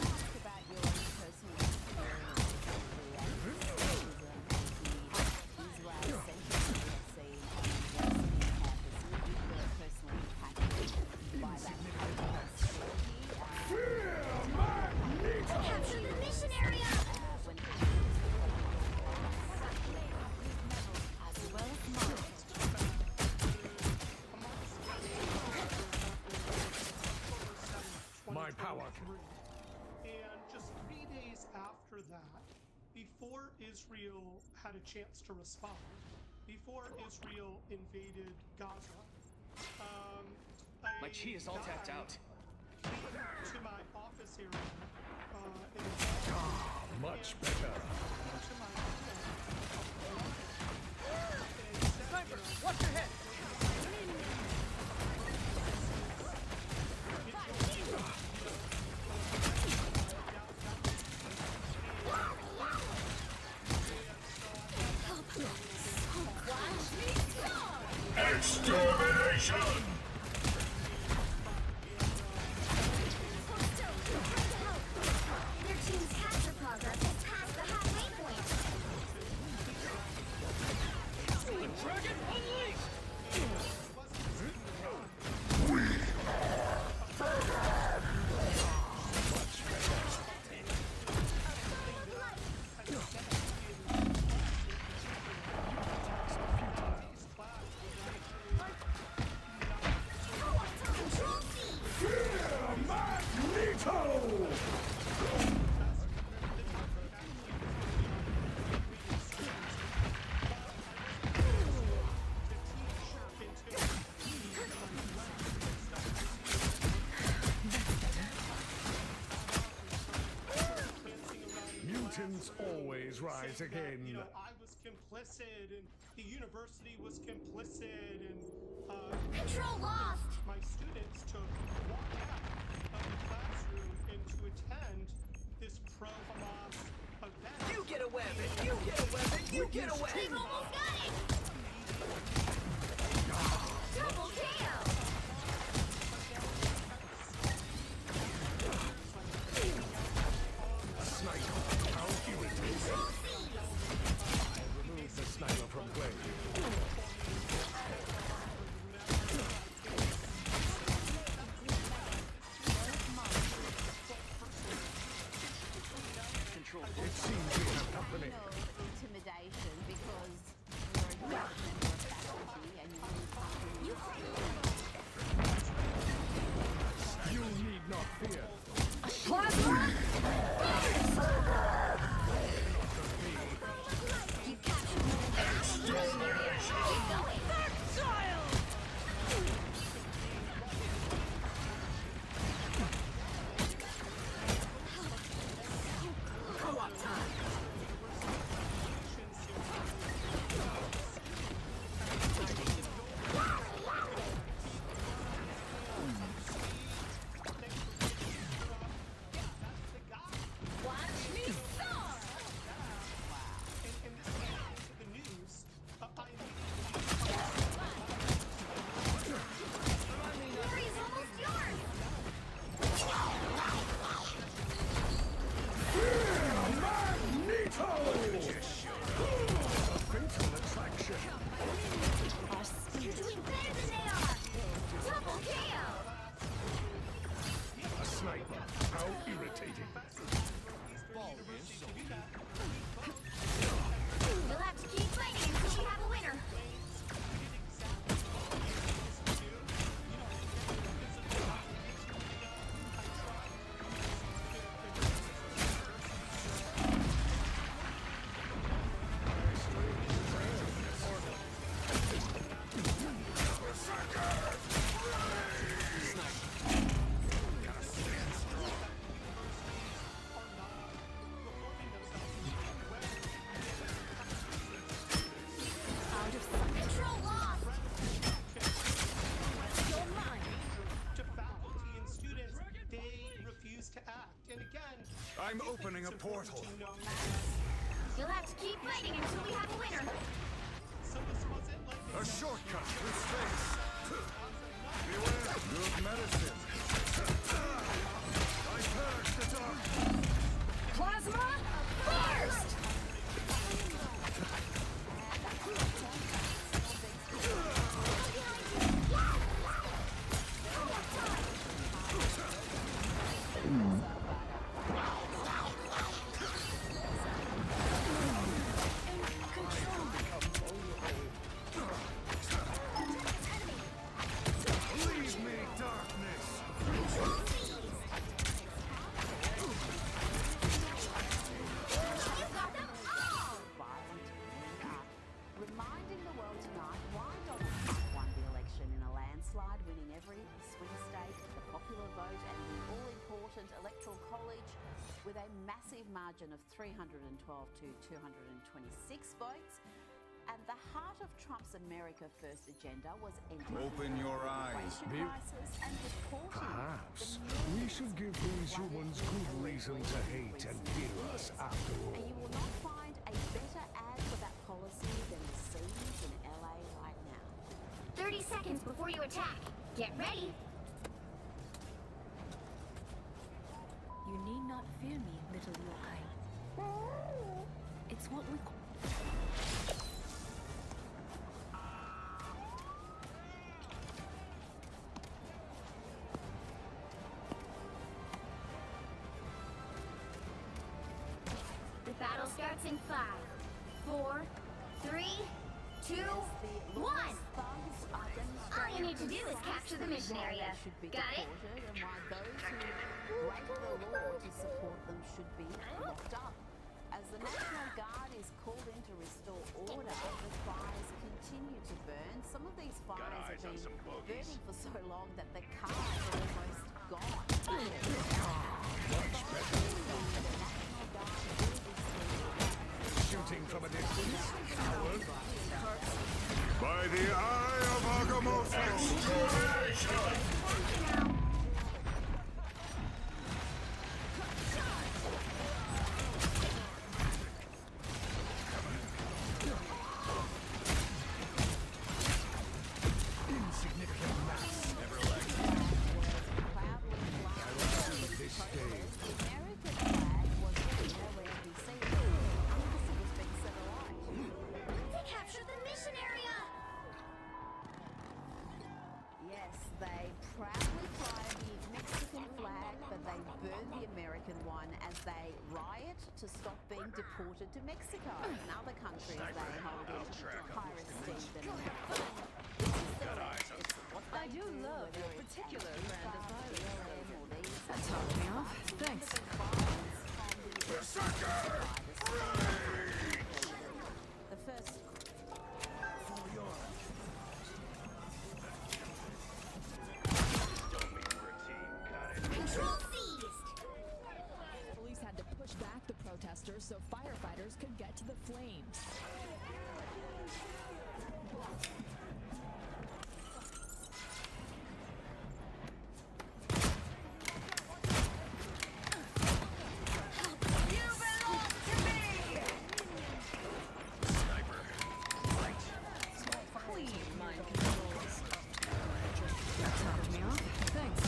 Speaker 5: Capture the mission area!
Speaker 18: My power.
Speaker 16: And just 3 days after that, before Israel had a chance to respond, before Israel invaded Gaza,
Speaker 4: my chi is all tapped out.
Speaker 16: To my office area.
Speaker 18: Much better.
Speaker 17: Sniper, watch your head.
Speaker 8: Extermination!
Speaker 5: Your team's capture progress has passed the halfway point.
Speaker 4: Dragon unleashed!
Speaker 18: Mutants always rise again.
Speaker 16: You know, I was complicit, and the university was complicit, and
Speaker 5: Control lost.
Speaker 16: My students took walk out of the classroom and to attend this pro-Hamas event.
Speaker 17: You get a weapon! You get a weapon! You get a weapon!
Speaker 5: We've almost got it! Double KO!
Speaker 18: Sniper, how irritating. I removed the sniper from play. It seems we have company.
Speaker 9: Intimidation because you're a member of faculty and you
Speaker 18: I'm opening a portal.
Speaker 5: You'll have to keep fighting until we have a winner.
Speaker 16: So this wasn't like
Speaker 18: A shortcut through space. Beware, good medicine. I purge the darkness.
Speaker 5: Plasma burst!
Speaker 18: Leave me, darkness.
Speaker 9: Reminding the world tonight why Donald Trump won the election in a landslide, winning every swing state, the popular vote, and the all-important electoral college with a massive margin of 312 to 226 votes. And the heart of Trump's America First agenda was ending
Speaker 18: Open your eyes.
Speaker 9: the crisis and deporting
Speaker 18: Perhaps we should give these humans good reason to hate and kill us after all.
Speaker 9: And you will not find a better ad for that policy than the scenes in LA right now.
Speaker 5: 30 seconds before you attack. Get ready.
Speaker 19: You need not fear me, little yokai. It's what we call...
Speaker 5: The battle starts in 5, 4, 3, 2, 1. All you need to do is capture the mission area. Got it?
Speaker 9: And why those who break the law to support them should be locked up. As the National Guard is called in to restore order, the fires continue to burn. Some of these fires have been burning for so long that the cars are almost gone.
Speaker 18: Shooting from a distance, coward. By the eye of Agamotto! Insignificant mass. Never like this day.
Speaker 9: American flag was nowhere to be seen. Embassy was being set alight.
Speaker 5: They captured the mission area!
Speaker 9: Yes, they proudly fly the Mexican flag, but they burn the American one as they riot to stop being deported to Mexico. In other countries, they hold in higher esteem than America.
Speaker 7: I do love your particular brand of violence.
Speaker 9: That
Speaker 19: topped me off. Thanks.
Speaker 9: The first
Speaker 5: Control seized!
Speaker 21: Police had to push back the protesters so firefighters could get to the flames.
Speaker 5: You belong to me!
Speaker 6: Sniper. Right.
Speaker 7: Clean mind controls.
Speaker 19: That topped me off. Thanks.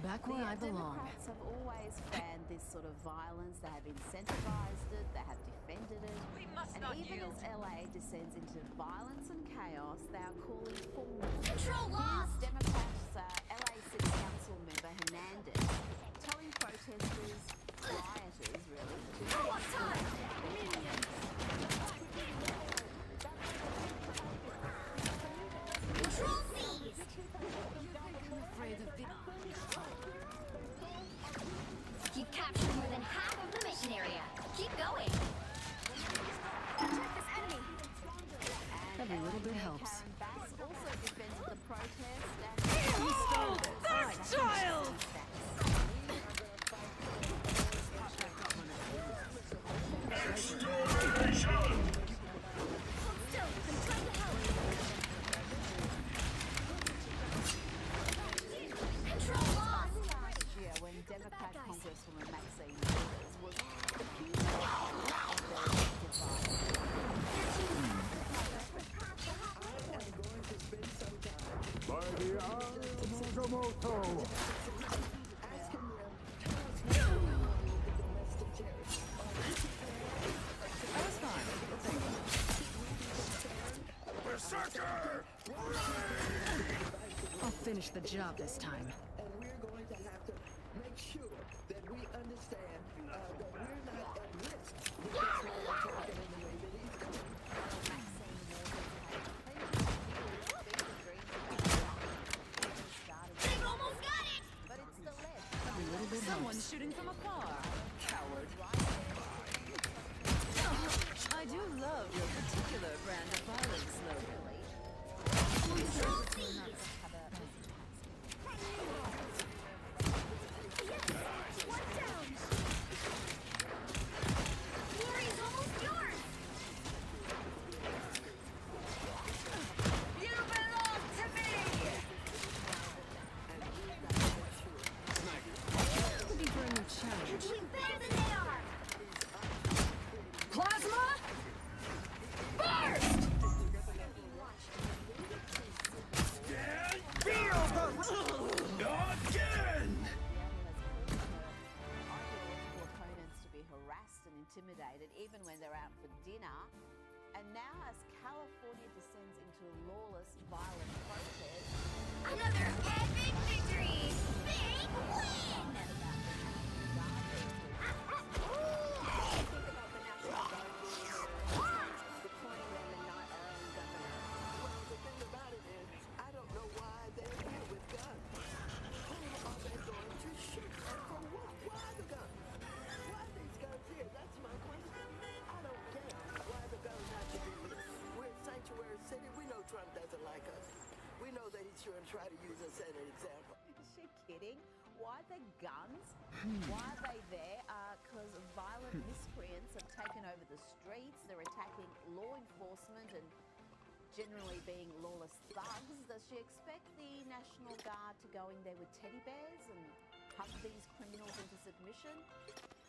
Speaker 19: Back where I belong.
Speaker 9: Democrats have always fanned this sort of violence. They have incentivized it, they have defended it. And even as LA descends into violence and chaos, they are calling for more.
Speaker 5: Control lost!
Speaker 9: Here's Democrats LA City Council member Hernandez telling protesters, rioters really, to
Speaker 5: What's time? Control seized!
Speaker 19: I'm afraid of big...
Speaker 5: You've captured more than half of the mission area. Keep going! Attack this enemy!
Speaker 19: Every little bit helps.
Speaker 9: Karen Bass also defended the protest and
Speaker 7: That was fine. We'll take it.
Speaker 6: Berserker!
Speaker 7: I'll finish the job this time.
Speaker 2: And we're going to have to make sure that we understand that we're not at risk with this man talking in the way that he's coming.
Speaker 5: They've almost got it!
Speaker 9: But it's the left.
Speaker 7: Every little bit
Speaker 19: Someone's
Speaker 7: helps.
Speaker 19: shooting from afar.
Speaker 7: Coward.
Speaker 19: I do love your particular brand of violence, Logan.
Speaker 5: One down! Glory's almost yours! You belong to me!
Speaker 19: Looking for a new challenge.
Speaker 5: We're better than they are!
Speaker 7: Plasma!
Speaker 5: Burst!
Speaker 6: Feel the again!
Speaker 9: Opponents to be harassed and intimidated even when they're out for dinner. And now as California descends into lawless, violent protest,
Speaker 5: Another epic victory! Big win!
Speaker 2: Deploying them and not our own governor. Well, the thing about it is, I don't know why they're here with guns. Who are they going to shoot? And for what? Why the guns? Why are these guns here? That's my question. I don't get why the guns have to be here. We're a sanctuary city. We know Trump doesn't like us. We know that he's sure to try to use us as an example.
Speaker 9: is she kidding? Why the guns? Why are they there? Because violent miscreants have taken over the streets. They're attacking law enforcement and generally being lawless thugs. Does she expect the National Guard to go in there with teddy bears and hug these criminals into submission?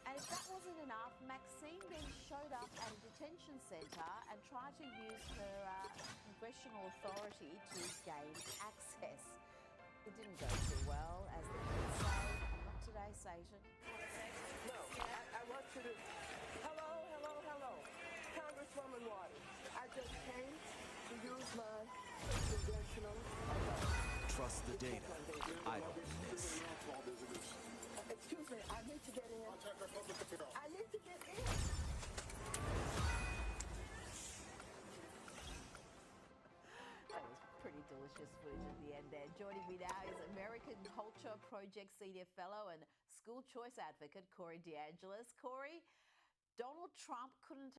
Speaker 9: And if that wasn't enough, Maxine then showed up at a detention centre and tried to use her congressional authority to gain access. It didn't go too well, as the kids say. Not today, Satan.
Speaker 2: No, I want you to... Hello. Congresswoman Waters. I just came to use my congressional authority.
Speaker 17: Trust the data. I don't miss.
Speaker 2: Excuse me, I need to get in. I need to get in.
Speaker 9: That was pretty delicious footage at the end there. Joining me now is American Culture Project Senior Fellow and School Choice Advocate Corey DeAngelis. Corey, Donald Trump couldn't